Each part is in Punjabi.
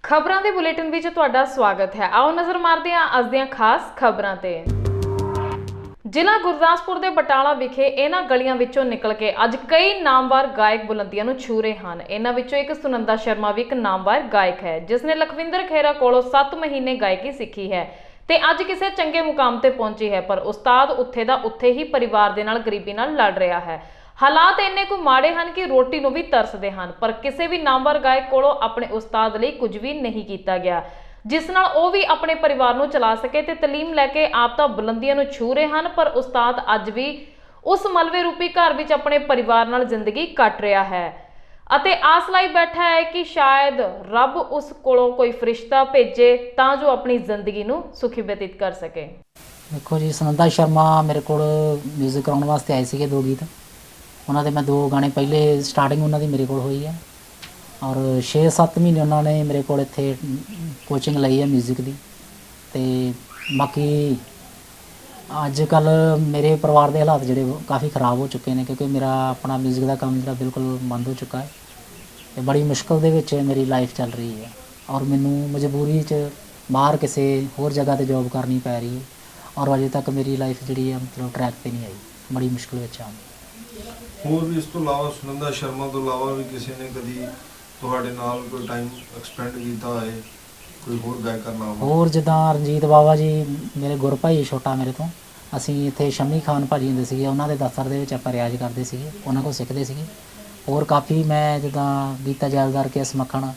ਖਬਰਾਂ ਦੇ ਬੁਲੇਟਿਨ ਵਿੱਚ ਤੁਹਾਡਾ ਸਵਾਗਤ ਹੈ। ਆਓ ਨਜ਼ਰ ਮਾਰਦੇ ਹਾਂ ਅੱਜ ਦੀਆਂ ਖਾਸ ਖਬਰਾਂ ਤੇ। ਜ਼ਿਲ੍ਹਾ ਗੁਰਦਾਸਪੁਰ ਦੇ ਬਟਾਲਾ ਵਿਖੇ ਇਹਨਾਂ ਗਲੀਆਂ ਵਿੱਚੋਂ ਨਿਕਲ ਕੇ ਅੱਜ ਕਈ ਨਾਮਵਰ ਗਾਇਕ ਬੁਲੰਦੀਆਂ ਨੂੰ ਛੂ ਰਹੇ ਹਨ। ਇਹਨਾਂ ਵਿੱਚੋਂ ਇੱਕ ਸੁਨੰਦਾ ਸ਼ਰਮਾ ਵੀ ਇੱਕ ਨਾਮਵਰ ਗਾਇਕ ਹੈ ਜਿਸ ਨੇ ਲਖਵਿੰਦਰ ਖੇਰਾ ਕੋਲੋਂ 7 ਮਹੀਨੇ ਗਾਇਕੀ ਸਿੱਖੀ ਹੈ ਤੇ ਅੱਜ ਕਿਸੇ ਚੰਗੇ ਮੁਕਾਮ ਤੇ ਪਹੁੰਚੀ ਹੈ। ਪਰ ਉਸਤਾਦ ਉੱਥੇ ਦਾ ਉੱਥੇ ਹੀ ਪਰਿਵਾਰ ਦੇ ਨਾਲ ਗਰੀਬੀ ਨਾਲ ਲੜ ਰਿਹਾ ਹੈ। ਹਾਲਾਤ ਇੰਨੇ ਕੁ ਮਾੜੇ ਹਨ ਕਿ ਰੋਟੀ ਨੂੰ ਵੀ ਤਰਸਦੇ ਹਨ, ਪਰ ਕਿਸੇ ਵੀ ਨਾਮਵਰ ਗਾਇਕ ਕੋਲੋਂ ਆਪਣੇ ਉਸਤਾਦ ਲਈ ਕੁਝ ਵੀ ਨਹੀਂ ਕੀਤਾ ਗਿਆ ਜਿਸ ਨਾਲ ਉਹ ਵੀ ਆਪਣੇ ਪਰਿਵਾਰ ਨੂੰ ਚਲਾ ਸਕੇ ਤੇ ਤਾਲੀਮ ਲੈ ਕੇ ਆਪ ਤਾਂ ਬੁਲੰਦੀਆਂ ਨੂੰ ਛੂ ਰਹੇ ਹਨ, ਪਰ ਉਸਤਾਦ ਅੱਜ ਵੀ ਉਸ ਮਲਵੇ ਰੂਪੀ ਘਰ ਵਿੱਚ ਆਪਣੇ ਪਰਿਵਾਰ ਨਾਲ ਜ਼ਿੰਦਗੀ ਕੱਟ ਰਿਹਾ ਹੈ ਅਤੇ ਆਸ ਲਾਈ ਬੈਠਾ ਹੈ ਕਿ ਸ਼ਾਇਦ ਰੱਬ ਉਸ ਕੋਲੋਂ ਕੋਈ ਫਰਿਸ਼ਤਾ ਭੇਜੇ ਤਾਂ ਜੋ ਆਪਣੀ ਜ਼ਿੰਦਗੀ ਨੂੰ ਸੁਖੀ ਬਤੀਤ ਕਰ ਸਕੇ। ਦੇਖੋ ਜੀ, ਸੁਨੰਦਾ ਸ਼ਰਮਾ ਮੇਰੇ ਕੋਲ ਮਿਊਜ਼ਿਕ ਕਰਾਉਣ ਵਾਸਤੇ ਆਏ ਸੀਗੇ 2 ਗੀਤ। ਉਹਨਾਂ ਦੇ ਮੈਂ 2 ਗਾਣੇ ਪਹਿਲੇ ਸਟਾਰਟਿੰਗ ਉਹਨਾਂ ਦੀ ਮੇਰੇ ਕੋਲ ਹੋਈ ਹੈ ਔਰ 6-7 ਮਹੀਨੇ ਉਹਨਾਂ ਨੇ ਮੇਰੇ ਕੋਲ ਇੱਥੇ ਕੋਚਿੰਗ ਲਈ ਹੈ ਮਿਊਜ਼ਿਕ ਦੀ। ਅਤੇ ਬਾਕੀ ਅੱਜ ਕੱਲ੍ਹ ਮੇਰੇ ਪਰਿਵਾਰ ਦੇ ਹਾਲਾਤ ਜਿਹੜੇ ਕਾਫੀ ਖ਼ਰਾਬ ਹੋ ਚੁੱਕੇ ਨੇ ਕਿਉਂਕਿ ਮੇਰਾ ਆਪਣਾ ਮਿਊਜ਼ਿਕ ਦਾ ਕੰਮ ਜਿਹੜਾ ਬਿਲਕੁਲ ਬੰਦ ਹੋ ਚੁੱਕਾ ਹੈ ਅਤੇ ਬੜੀ ਮੁਸ਼ਕਿਲ ਦੇ ਵਿੱਚ ਮੇਰੀ ਲਾਈਫ ਚੱਲ ਰਹੀ ਹੈ ਔਰ ਮੈਨੂੰ ਮਜਬੂਰੀ 'ਚ ਬਾਹਰ ਕਿਸੇ ਹੋਰ ਜਗ੍ਹਾ 'ਤੇ ਜੋਬ ਕਰਨੀ ਪੈ ਰਹੀ ਹੈ ਔਰ ਅਜੇ ਤੱਕ ਮੇਰੀ ਲਾਈਫ ਜਿਹੜੀ ਹੈ ਮਤਲਬ ਟਰੈਕ 'ਤੇ ਨਹੀਂ ਆਈ, ਬੜੀ ਮੁਸ਼ਕਿਲ ਵਿੱਚ ਆ। ਹੋਰ ਵੀ ਇਸ ਤੋਂ ਇਲਾਵਾ ਸੁਨੰਦਾ ਸ਼ਰਮਾ ਤੋਂ ਇਲਾਵਾ ਵੀ ਕਿਸੇ ਨੇ ਕਦੀ ਤੁਹਾਡੇ ਨਾਲ ਕੋਈ ਟਾਈਮ ਐਕਸਪੈਂਡ ਕੀਤਾ ਹੋਏ, ਕੋਈ ਹੋਰ ਗਾਇਕਾਂ ਨਾਲ? ਹੋਰ ਜਿੱਦਾਂ ਰਣਜੀਤ ਬਾਵਾ ਜੀ, ਮੇਰੇ ਗੁਰ ਭਾਈ ਛੋਟਾ ਮੇਰੇ ਤੋਂ, ਅਸੀਂ ਇੱਥੇ ਸ਼ਮੀ ਖਾਨ ਭਾਜੀ ਹੁੰਦੇ ਸੀਗੇ, ਉਹਨਾਂ ਦੇ ਦਫ਼ਤਰ ਦੇ ਵਿੱਚ ਆਪਾਂ ਰਿਆਜ਼ ਕਰਦੇ ਸੀਗੇ, ਉਹਨਾਂ ਕੋਲ ਸਿੱਖਦੇ ਸੀਗੇ। ਹੋਰ ਕਾਫੀ ਮੈਂ ਜਿੱਦਾਂ ਗੀਤਾ ਜੈਲਦਾਰ ਕੇ ਸਮੱਖਣ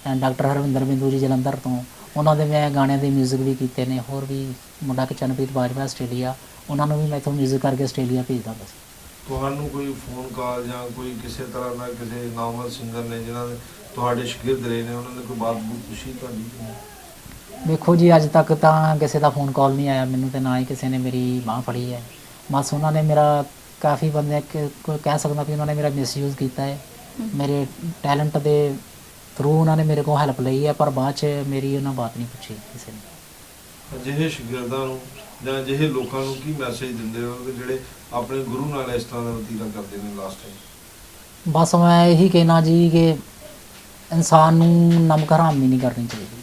ਐਂਡ ਡਾਕਟਰ ਹਰਵਿੰਦਰ ਬਿੰਦੂ ਜੀ ਜਲੰਧਰ ਤੋਂ, ਉਹਨਾਂ ਦੇ ਮੈਂ ਗਾਣਿਆਂ ਦੇ ਮਿਊਜ਼ਿਕ ਵੀ ਕੀਤੇ ਨੇ। ਹੋਰ ਵੀ ਮੁੰਡਾ ਕਿ ਚੰਨਪ੍ਰੀਤ ਬਾਜਵਾ ਆਸਟ੍ਰੇਲੀਆ, ਉਹਨਾਂ ਨੂੰ ਵੀ ਮੈਂ ਇੱਥੋਂ ਮਿਊਜ਼ਿਕ ਕਰਕੇ ਆਸਟ੍ਰੇਲੀਆ ਭੇਜਦਾ ਹੁੰਦਾ ਸੀ। ਤੁਹਾਨੂੰ ਕੋਈ ਫੋਨ ਕਾਲ ਜਾਂ ਕੋਈ ਕਿਸੇ ਤਰ੍ਹਾਂ ਦਾ ਕਿਸੇ ਨਾਮਵਰ ਸਿੰਗਰ ਨੇ ਜਿਨ੍ਹਾਂ ਨੇ ਤੁਹਾਡੇ ਸ਼ਾਗਿਰਦ ਰਹੇ ਨੇ, ਉਹਨਾਂ ਨੇ ਕੋਈ ਬਾਤ ਪੁੱਛੀ ਤੁਹਾਡੀ? ਦੇਖੋ ਜੀ, ਅੱਜ ਤੱਕ ਤਾਂ ਕਿਸੇ ਦਾ ਫੋਨ ਕਾਲ ਨਹੀਂ ਆਇਆ ਮੈਨੂੰ, ਤੇ ਨਾ ਹੀ ਕਿਸੇ ਨੇ ਮੇਰੀ ਬਾਂਹ ਫੜੀ ਹੈ। ਬਸ ਉਹਨਾਂ ਨੇ ਮੇਰਾ ਕਾਫੀ ਬੰਦੇ ਕਹਿ ਸਕਦਾ ਵੀ ਉਹਨਾਂ ਨੇ ਮੇਰਾ ਮਿਸਯੂਜ਼ ਕੀਤਾ ਹੈ। ਮੇਰੇ ਟੈਲੈਂਟ ਦੇ ਥਰੂ ਉਹਨਾਂ ਨੇ ਮੇਰੇ ਕੋਲ ਹੈਲਪ ਲਈ ਹੈ, ਪਰ ਬਾਅਦ 'ਚ ਮੇਰੀ ਉਹਨਾਂ ਬਾਤ ਨਹੀਂ ਪੁੱਛੀ ਕਿਸੇ ਨੇ। ਅਜਿਹੇ ਸ਼ਾਗਿਰਦਾਂ ਨੂੰ ਜਾਂ ਅਜਿਹੇ ਲੋਕਾਂ ਨੂੰ ਕੀ ਮੈਸੇਜ ਦਿੰਦੇ ਹੋ ਕਿ ਜਿਹੜੇ ਆਪਣੇ ਗੁਰੂ ਨਾਲ ਇਸ ਤਰ੍ਹਾਂ ਦਾ ਵਤੀਰਾ ਕਰਦੇ ਨੇ ਲਾਸਟ ਟਾਈਮ? ਬਸ ਮੈਂ ਇਹੀ ਕਹਿਣਾ ਜੀ ਕਿ ਇਨਸਾਨ ਨੂੰ ਨਮਕ ਹਰਾਮੀ ਨਹੀਂ ਕਰਨੀ ਚਾਹੀਦੀ।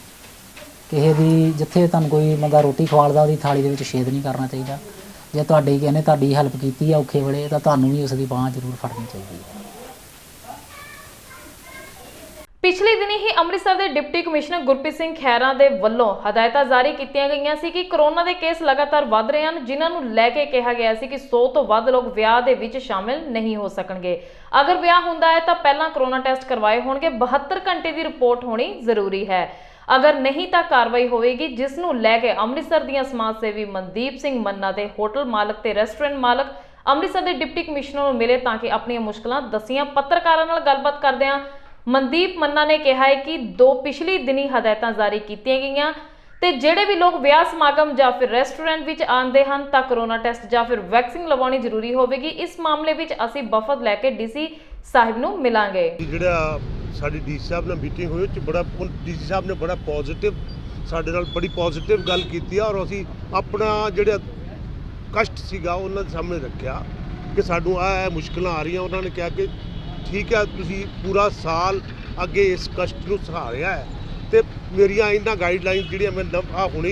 ਕਿਸੇ ਦੀ ਜਿੱਥੇ ਤੁਹਾਨੂੰ ਕੋਈ ਬੰਦਾ ਰੋਟੀ ਖਵਾਲਦਾ ਉਹਦੀ ਥਾਲੀ ਦੇ ਵਿੱਚ ਛੇਦ ਨਹੀਂ ਕਰਨਾ ਚਾਹੀਦਾ। ਜੇ ਤੁਹਾਡੀ ਕਿਸੇ ਨੇ ਤੁਹਾਡੀ ਹੈਲਪ ਕੀਤੀ ਆ ਔਖੇ ਵੇਲੇ ਤਾਂ ਤੁਹਾਨੂੰ ਵੀ ਉਸ ਦੀ ਬਾਂਹ ਜ਼ਰੂਰ ਫੜਨੀ ਚਾਹੀਦੀ ਹੈ। ਪਿਛਲੇ ਦਿਨੀ ਹੀ ਅੰਮ੍ਰਿਤਸਰ ਦੇ ਡਿਪਟੀ ਕਮਿਸ਼ਨਰ ਗੁਰਪ੍ਰੀਤ ਸਿੰਘ ਖਹਿਰਾ ਦੇ ਵੱਲੋਂ ਹਦਾਇਤਾਂ ਜਾਰੀ ਕੀਤੀਆਂ ਗਈਆਂ ਸੀ ਕਿ ਕਰੋਨਾ ਦੇ ਕੇਸ ਲਗਾਤਾਰ ਵੱਧ ਰਹੇ ਹਨ, ਜਿਨ੍ਹਾਂ ਨੂੰ ਲੈ ਕੇ ਕਿਹਾ ਗਿਆ ਸੀ ਕਿ 100 ਤੋਂ ਵੱਧ ਲੋਕ ਵਿਆਹ ਦੇ ਵਿੱਚ ਸ਼ਾਮਿਲ ਨਹੀਂ ਹੋ ਸਕਣਗੇ। ਅਗਰ ਵਿਆਹ ਹੁੰਦਾ ਹੈ ਤਾਂ ਪਹਿਲਾਂ ਕਰੋਨਾ ਟੈਸਟ ਕਰਵਾਏ ਹੋਣਗੇ, 72 ਘੰਟੇ ਦੀ ਰਿਪੋਰਟ ਹੋਣੀ ਜ਼ਰੂਰੀ ਹੈ। ਅਗਰ ਨਹੀਂ ਤਾਂ ਕਾਰਵਾਈ ਹੋਵੇਗੀ, ਜਿਸ ਨੂੰ ਲੈ ਕੇ ਅੰਮ੍ਰਿਤਸਰ ਦੀਆਂ ਸਮਾਜ ਸੇਵੀ ਮਨਦੀਪ ਸਿੰਘ ਮੰਨਾ ਦੇ ਹੋਟਲ ਮਾਲਕ ਤੇ ਰੈਸਟੋਰੈਂਟ ਮਾਲਕ ਅੰਮ੍ਰਿਤਸਰ ਦੇ ਡਿਪਟੀ ਕਮਿਸ਼ਨਰ ਨੂੰ ਮਿਲੇ ਤਾਂ ਕਿ ਆਪਣੀਆਂ ਮੁਸ਼ਕਲਾਂ ਦੱਸੀਆਂ। ਪੱਤਰਕਾਰਾਂ ਨਾਲ ਗੱਲਬਾਤ ਕਰਦਿਆਂ ਮਨਦੀਪ ਮੰਨਾ ਨੇ ਕਿਹਾ ਹੈ ਕਿ ਪਿਛਲੀ ਦਿਨੀ ਹਦਾਇਤਾਂ ਜਾਰੀ ਕੀਤੀਆਂ ਗਈਆਂ ਤੇ ਜਿਹੜੇ ਵੀ ਲੋਕ ਵਿਆਹ ਸਮਾਗਮ ਜਾਂ ਫਿਰ ਰੈਸਟੋਰੈਂਟ ਵਿੱਚ ਆਉਂਦੇ ਹਨ ਤਾਂ ਕਰੋਨਾ ਟੈਸਟ ਜਾਂ ਫਿਰ ਵੈਕਸੀਨ ਲਗਵਾਉਣੀ ਜ਼ਰੂਰੀ ਹੋਵੇਗੀ। ਇਸ ਮਾਮਲੇ ਵਿੱਚ ਅਸੀਂ ਵਫਦ ਲੈ ਕੇ ਡੀਸੀ ਸਾਹਿਬ ਨੂੰ ਮਿਲਾਂਗੇ। ਜਿਹੜਾ ਸਾਡੀ ਡੀਸੀ ਸਾਹਿਬ ਨਾਲ ਮੀਟਿੰਗ ਹੋਈ ਉਹ 'ਚ ਬੜਾ ਡੀਸੀ ਸਾਹਿਬ ਨੇ ਬੜਾ ਪੋਜ਼ਿਟਿਵ ਸਾਡੇ ਨਾਲ ਬੜੀ ਪੋਜ਼ਿਟਿਵ ਗੱਲ ਕੀਤੀ ਔਰ ਅਸੀਂ ਆਪਣਾ ਜਿਹੜਾ ਕਸ਼ਟ ਸੀਗਾ ਉਹਨਾਂ ਦੇ ਸਾਹਮਣੇ ਰੱਖਿਆ ਕਿ ਸਾਨੂੰ ਇਹ ਮੁਸ਼ਕਲਾਂ ਆ ਰਹੀਆਂ। ਉਹਨਾਂ ਨੇ ਕਿਹਾ ਕਿ ਠੀਕ ਹੈ, ਤੁਸੀਂ ਪੂਰਾ ਸਾਲ ਅੱਗੇ ਇਸ ਕਸ਼ਟ ਨੂੰ ਸਹਾਰਿਆ ਹੈ ਅਤੇ ਮੇਰੀਆਂ ਇਹਨਾਂ ਗਾਈਡਲਾਈਨ ਜਿਹੜੀਆਂ ਮੈਂ ਹੁਣੇ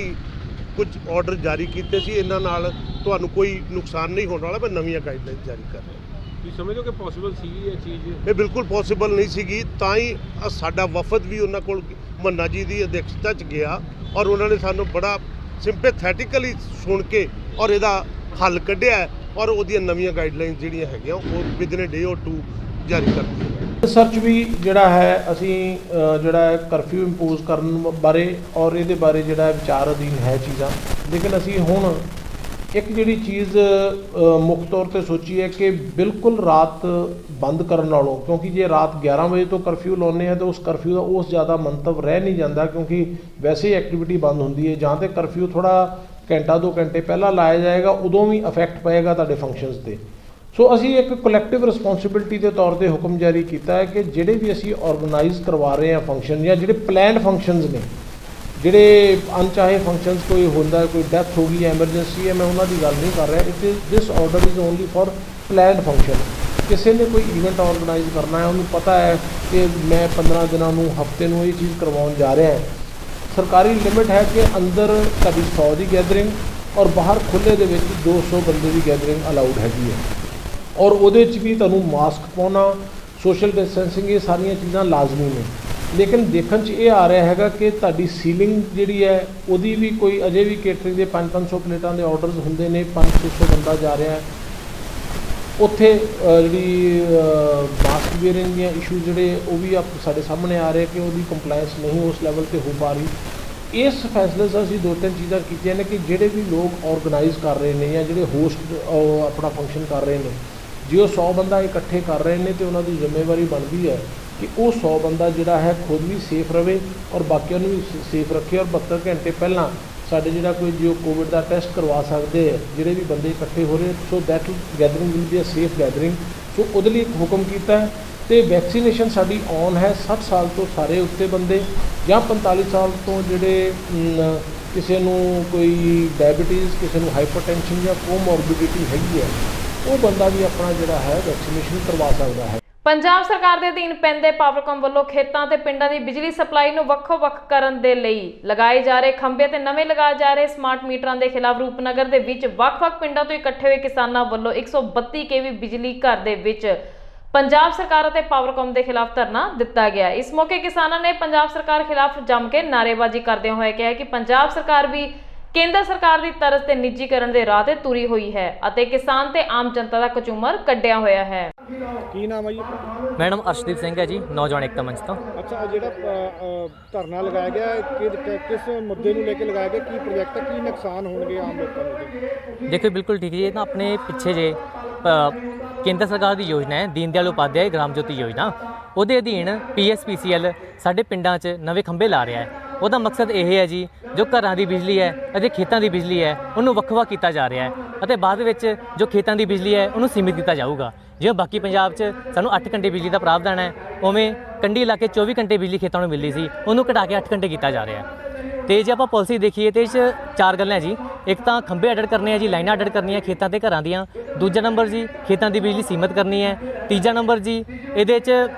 ਕੁਝ ਆਰਡਰ ਜਾਰੀ ਕੀਤੇ ਸੀ, ਇਹਨਾਂ ਨਾਲ ਤੁਹਾਨੂੰ ਕੋਈ ਨੁਕਸਾਨ ਨਹੀਂ ਹੋਣ ਵਾਲਾ। ਮੈਂ ਨਵੀਆਂ ਗਾਈਡਲਾਈਨ ਜਾਰੀ ਕਰ ਰਿਹਾ। ਤੁਸੀਂ ਸਮਝਦੇ ਹੋ ਕਿ ਪੋਸੀਬਲ ਸੀਗੀ ਇਹ ਚੀਜ਼? ਇਹ ਬਿਲਕੁਲ ਪੋਸੀਬਲ ਨਹੀਂ ਸੀਗੀ, ਤਾਂ ਹੀ ਸਾਡਾ ਵਫਦ ਵੀ ਉਹਨਾਂ ਕੋਲ ਮੰਨਾ ਜੀ ਦੀ ਅਧਿਕਸ਼ਤਾ 'ਚ ਗਿਆ ਔਰ ਉਹਨਾਂ ਨੇ ਸਾਨੂੰ ਬੜਾ ਸਿੰਪੈਥੈਟਿਕਲੀ ਸੁਣ ਕੇ ਔਰ ਇਹਦਾ ਹੱਲ ਕੱਢਿਆ ਔਰ ਉਹਦੀਆਂ ਨਵੀਆਂ ਗਾਈਡਲਾਈਨ ਜਿਹੜੀਆਂ ਹੈਗੀਆਂ ਉਹ ਵਿਦਨ ਡੇ ਔਰ 2 ਜਾਰੀ ਕਰ ਦਿੱਤੀਆਂ। ਸਰਚ ਵੀ ਜਿਹੜਾ ਹੈ ਅਸੀਂ ਜਿਹੜਾ ਕਰਫਿਊ ਇੰਪੋਜ਼ ਕਰਨ ਬਾਰੇ ਔਰ ਇਹਦੇ ਬਾਰੇ ਜਿਹੜਾ ਵਿਚਾਰ ਅਧੀਨ ਹੈ ਚੀਜ਼ਾਂ, ਲੇਕਿਨ ਅਸੀਂ ਹੁਣ ਇੱਕ ਜਿਹੜੀ ਚੀਜ਼ ਮੁੱਖ ਤੌਰ 'ਤੇ ਸੋਚੀ ਹੈ ਕਿ ਬਿਲਕੁਲ ਰਾਤ ਬੰਦ ਕਰਨ ਨਾਲੋਂ, ਕਿਉਂਕਿ ਜੇ ਰਾਤ 11 ਵਜੇ ਤੋਂ ਕਰਫਿਊ ਲਾਉਂਦੇ ਹਾਂ ਤਾਂ ਉਸ ਕਰਫਿਊ ਦਾ ਉਸ ਜ਼ਿਆਦਾ ਮੰਤਵ ਰਹਿ ਨਹੀਂ ਜਾਂਦਾ ਕਿਉਂਕਿ ਵੈਸੇ ਹੀ ਐਕਟੀਵਿਟੀ ਬੰਦ ਹੁੰਦੀ ਹੈ। ਜਾਂ ਤਾਂ ਕਰਫਿਊ ਥੋੜ੍ਹਾ ਘੰਟਾ 2 ਘੰਟੇ ਪਹਿਲਾਂ ਲਾਇਆ ਜਾਏਗਾ, ਉਦੋਂ ਵੀ ਇਫੈਕਟ ਪਏਗਾ ਤੁਹਾਡੇ ਫੰਕਸ਼ਨਸ 'ਤੇ। ਸੋ ਅਸੀਂ ਇੱਕ ਕਲੈਕਟਿਵ ਰਿਸਪੌਂਸਿਬਿਲਿਟੀ ਦੇ ਤੌਰ 'ਤੇ ਹੁਕਮ ਜਾਰੀ ਕੀਤਾ ਹੈ ਕਿ ਜਿਹੜੇ ਵੀ ਅਸੀਂ ਔਰਗੇਨਾਈਜ਼ ਕਰਵਾ ਰਹੇ ਹਾਂ ਫੰਕਸ਼ਨ ਜਾਂ ਜਿਹੜੇ ਪਲੈਨਡ ਫੰਕਸ਼ਨਸ ਨੇ, ਜਿਹੜੇ ਅਣਚਾਹੇ ਫੰਕਸ਼ਨਸ ਕੋਈ ਹੁੰਦਾ, ਕੋਈ ਡੈਥ ਹੋ ਗਈ, ਐਮਰਜੈਂਸੀ ਹੈ, ਮੈਂ ਉਹਨਾਂ ਦੀ ਗੱਲ ਨਹੀਂ ਕਰ ਰਿਹਾ। This order is only for planned function. ਕਿਸੇ ਨੇ ਕੋਈ ਈਵੈਂਟ ਆਰਗੇਨਾਈਜ਼ ਕਰਨਾ ਹੈ, ਉਹਨੂੰ ਪਤਾ ਹੈ ਕਿ ਮੈਂ 15 ਦਿਨਾਂ ਨੂੰ, ਹਫ਼ਤੇ ਨੂੰ ਇਹ ਚੀਜ਼ ਕਰਵਾਉਣ ਜਾ ਰਿਹਾ ਹੈ। ਸਰਕਾਰੀ ਲਿਮਿਟ ਹੈ ਕਿ ਅੰਦਰ ਤੁਹਾਡੀ 100 ਦੀ ਗੈਦਰਿੰਗ ਔਰ ਬਾਹਰ ਖੁੱਲ੍ਹੇ ਦੇ ਵਿੱਚ 200 ਬੰਦੇ ਦੀ ਗੈਦਰਿੰਗ ਅਲਾਊਡ ਹੈਗੀ ਹੈ, ਔਰ ਉਹਦੇ 'ਚ ਵੀ ਤੁਹਾਨੂੰ ਮਾਸਕ ਪਾਉਣਾ, ਸੋਸ਼ਲ ਡਿਸਟੈਂਸਿੰਗ, ਇਹ ਸਾਰੀਆਂ ਚੀਜ਼ਾਂ ਲਾਜ਼ਮੀ ਨੇ। ਲੇਕਿਨ ਦੇਖਣ 'ਚ ਇਹ ਆ ਰਿਹਾ ਹੈਗਾ ਕਿ ਤੁਹਾਡੀ ਸੀਲਿੰਗ ਜਿਹੜੀ ਹੈ ਉਹਦੀ ਵੀ ਕੋਈ ਅਜੇ ਵੀ ਕੇਟਰਿੰਗ ਦੇ 500 ਪਲੇਟਾਂ ਦੇ ਆਰਡਰਸ ਹੁੰਦੇ ਨੇ, 500 ਬੰਦਾ ਜਾ ਰਿਹਾ ਹੈ ਉੱਥੇ। ਜਿਹੜੀ ਮਾਸਕ ਵੇਅਰਿੰਗ ਦੀਆਂ ਇਸ਼ੂਜ਼ ਜਿਹੜੇ ਉਹ ਵੀ ਸਾਡੇ ਸਾਹਮਣੇ ਆ ਰਹੇ ਕਿ ਉਹਦੀ ਕੰਪਲਾਇੰਸ ਨਹੀਂ ਉਸ ਲੈਵਲ 'ਤੇ ਹੋ ਪਾ ਰਹੀ। ਇਸ ਫੈਸਲੇ 'ਚ ਅਸੀਂ 2-3 ਚੀਜ਼ਾਂ ਕੀਤੀਆਂ ਨੇ ਕਿ ਜਿਹੜੇ ਵੀ ਲੋਕ ਆਰਗੇਨਾਈਜ਼ ਕਰ ਰਹੇ ਨੇ ਜਾਂ ਜਿਹੜੇ ਹੋਸਟ ਆਪਣਾ ਫੰਕਸ਼ਨ ਕਰ ਰਹੇ ਨੇ, ਜੇ ਉਹ 100 ਬੰਦਾ ਇਕੱਠੇ ਕਰ ਰਹੇ ਨੇ, ਤੇ ਉਹਨਾਂ ਦੀ ਜ਼ਿੰਮੇਵਾਰੀ ਬਣਦੀ ਹੈ ਕਿ ਉਹ 100 ਬੰਦਾ ਜਿਹੜਾ ਹੈ ਖੁਦ ਵੀ ਸੇਫ ਰਵੇ ਔਰ ਬਾਕੀਆਂ ਨੂੰ ਵੀ ਸੇਫ ਰੱਖੇ। ਔਰ 72 ਘੰਟੇ ਪਹਿਲਾਂ ਸਾਡੇ ਜਿਹੜਾ ਕੋਈ ਜੋ ਕੋਵਿਡ ਦਾ ਟੈਸਟ ਕਰਵਾ ਸਕਦੇ ਹੈ ਜਿਹੜੇ ਵੀ ਬੰਦੇ ਇਕੱਠੇ ਹੋ ਰਹੇ, so that gathering will be a safe gathering. So ਉਹਦੇ ਲਈ ਇੱਕ ਹੁਕਮ ਕੀਤਾ ਹੈ। ਅਤੇ ਵੈਕਸੀਨੇਸ਼ਨ ਸਾਡੀ ਔਨ ਹੈ। 60 ਸਾਲ ਤੋਂ ਸਾਰੇ ਉੱਤੇ ਬੰਦੇ ਜਾਂ 45 ਸਾਲ ਤੋਂ ਜਿਹੜੇ ਕਿਸੇ ਨੂੰ ਕੋਈ ਡਾਇਬਟੀਜ਼, ਕਿਸੇ ਨੂੰ ਹਾਈਪਰਟੈਂਸ਼ਨ ਜਾਂ ਕੋਮੋਰਬਿਡਿਟੀ ਹੈਗੀ ਹੈ, ਉਹ ਬੰਦਾ ਵੀ ਆਪਣਾ ਜਿਹੜਾ ਹੈ ਵੈਕਸੀਨੇਸ਼ਨ ਕਰਵਾ ਸਕਦਾ ਹੈ। ਪੰਜਾਬ ਸਰਕਾਰ ਦੇ ਅਧੀਨ ਪੈਂਦੇ ਪਾਵਰਕਾਮ ਵੱਲੋਂ ਖੇਤਾਂ ਤੇ ਪਿੰਡਾਂ ਦੀ ਬਿਜਲੀ ਸਪਲਾਈ ਨੂੰ ਵੱਖੋ-ਵੱਖ ਕਰਨ ਦੇ ਲਈ ਲਗਾਏ ਜਾ ਰਹੇ ਖੰਭੇ ਤੇ ਨਵੇਂ ਲਗਾਏ ਜਾ ਰਹੇ ਸਮਾਰਟ ਮੀਟਰਾਂ ਦੇ ਖਿਲਾਫ ਰੂਪਨਗਰ ਦੇ ਵਿੱਚ ਵੱਖ-ਵੱਖ ਪਿੰਡਾਂ ਤੋਂ ਇਕੱਠੇ ਹੋਏ ਕਿਸਾਨਾਂ ਵੱਲੋਂ 132 kV ਬਿਜਲੀ ਘਰ ਦੇ ਵਿੱਚ ਪੰਜਾਬ ਸਰਕਾਰ ਅਤੇ ਪਾਵਰਕਾਮ ਦੇ ਖਿਲਾਫ ਧਰਨਾ ਦਿੱਤਾ ਗਿਆ। ਇਸ ਮੌਕੇ ਕਿਸਾਨਾਂ ਨੇ ਪੰਜਾਬ ਸਰਕਾਰ ਖਿਲਾਫ ਜੰਮ ਕੇ ਨਾਅਰੇਬਾਜ਼ੀ ਕਰਦਿਆਂ ਹੋਏ ਕਿਹਾ ਕਿ ਪੰਜਾਬ ਸਰਕਾਰ ਵੀ ਕੇਂਦਰ ਸਰਕਾਰ ਦੀ ਤਰਜ਼ ਤੇ ਨਿੱਜੀਕਰਨ ਦੇ ਰਾਹ ਤੇ ਤੁਰੀ ਹੋਈ ਹੈ ਅਤੇ ਕਿਸਾਨ ਤੇ ਆਮ ਜਨਤਾ ਦਾ ਕਚੂਮਰ ਕੱਢਿਆ ਹੋਇਆ ਹੈ। ਕੀ ਨਾਮ ਹੈ ਜੀ? ਮੈਡਮ ਅਰਸ਼ਦੀਪ ਸਿੰਘ ਹੈ ਜੀ, ਨੌਜਵਾਨ ਏਕਤਾ ਮੰਚ ਤੋਂ। ਅੱਛਾ, ਜਿਹੜਾ ਧਰਨਾ ਲਗਾਇਆ ਗਿਆ ਕਿਸ ਮੁੱਦੇ ਨੂੰ ਲੈ ਕੇ ਲਗਾਇਆ ਗਿਆ? ਕੀ ਪ੍ਰੋਜੈਕਟ ਹੈ? ਕੀ ਨੁਕਸਾਨ ਹੋਣਗੇ ਆਮ ਲੋਕਾਂ ਨੂੰ? ਦੇਖੋ ਬਿਲਕੁਲ ਠੀਕ ਜੀ, ਇਹ ਤਾਂ ਆਪਣੇ ਪਿੱਛੇ ਜੇ ਕੇਂਦਰ ਸਰਕਾਰ ਦੀ ਯੋਜਨਾ ਹੈ ਦੀਨ ਦਿਆਲ ਉਪਾਧਿਆਏ ਗ੍ਰਾਮ ਜੋਤੀ ਯੋਜਨਾ, ਉਹਦੇ ਅਧੀਨ PSPCL ਸਾਡੇ ਪਿੰਡਾਂ 'ਚ ਨਵੇਂ ਖੰਭੇ ਲਾ ਰਿਹਾ ਹੈ। ਉਹਦਾ ਮਕਸਦ ਇਹ ਹੈ ਜੀ, ਜੋ ਘਰਾਂ ਦੀ ਬਿਜਲੀ ਹੈ ਅਤੇ ਖੇਤਾਂ ਦੀ ਬਿਜਲੀ ਹੈ ਉਹਨੂੰ ਵੱਖ-ਵੱਖ ਕੀਤਾ ਜਾ ਰਿਹਾ ਹੈ ਅਤੇ ਬਾਅਦ ਵਿੱਚ ਜੋ ਖੇਤਾਂ ਦੀ ਬਿਜਲੀ ਹੈ ਉਹਨੂੰ ਸੀਮਿਤ ਕੀਤਾ ਜਾਊਗਾ। ਜਿਵੇਂ ਬਾਕੀ ਪੰਜਾਬ 'ਚ ਸਾਨੂੰ 8 ਘੰਟੇ ਬਿਜਲੀ ਦਾ ਪ੍ਰਾਵਧਾਨ ਹੈ, ਉਵੇਂ ਕੰਢੀ ਇਲਾਕੇ 24 ਘੰਟੇ ਬਿਜਲੀ ਖੇਤਾਂ ਨੂੰ ਮਿਲਦੀ ਸੀ, ਉਹਨੂੰ ਘਟਾ ਕੇ 8 ਘੰਟੇ ਕੀਤਾ ਜਾ ਰਿਹਾ ਹੈ। ਤੇ ਜੇ ਆਪਾਂ ਪਾਲਿਸੀ ਦੇਖੀਏ ਤੇ ਇਸ 'ਚ 4 ਗੱਲਾਂ ਜੀ। ਇੱਕ ਤਾਂ ਖੰਭੇ ਐਡਿਟ ਕਰਨੇ ਆ ਜੀ, ਲਾਈਨਾਂ ਐਡਿਟ ਕਰਨੀਆਂ ਖੇਤਾਂ ਤੇ ਘਰਾਂ ਦੀਆਂ। ਦੂਜਾ ਨੰਬਰ ਜੀ ਖੇਤਾਂ ਦੀ ਬਿਜਲੀ ਸੀਮਿਤ ਕਰਨੀ ਹੈ। ਤੀਜਾ ਨੰਬਰ ਜੀ ਇਹਦੇ 'ਚ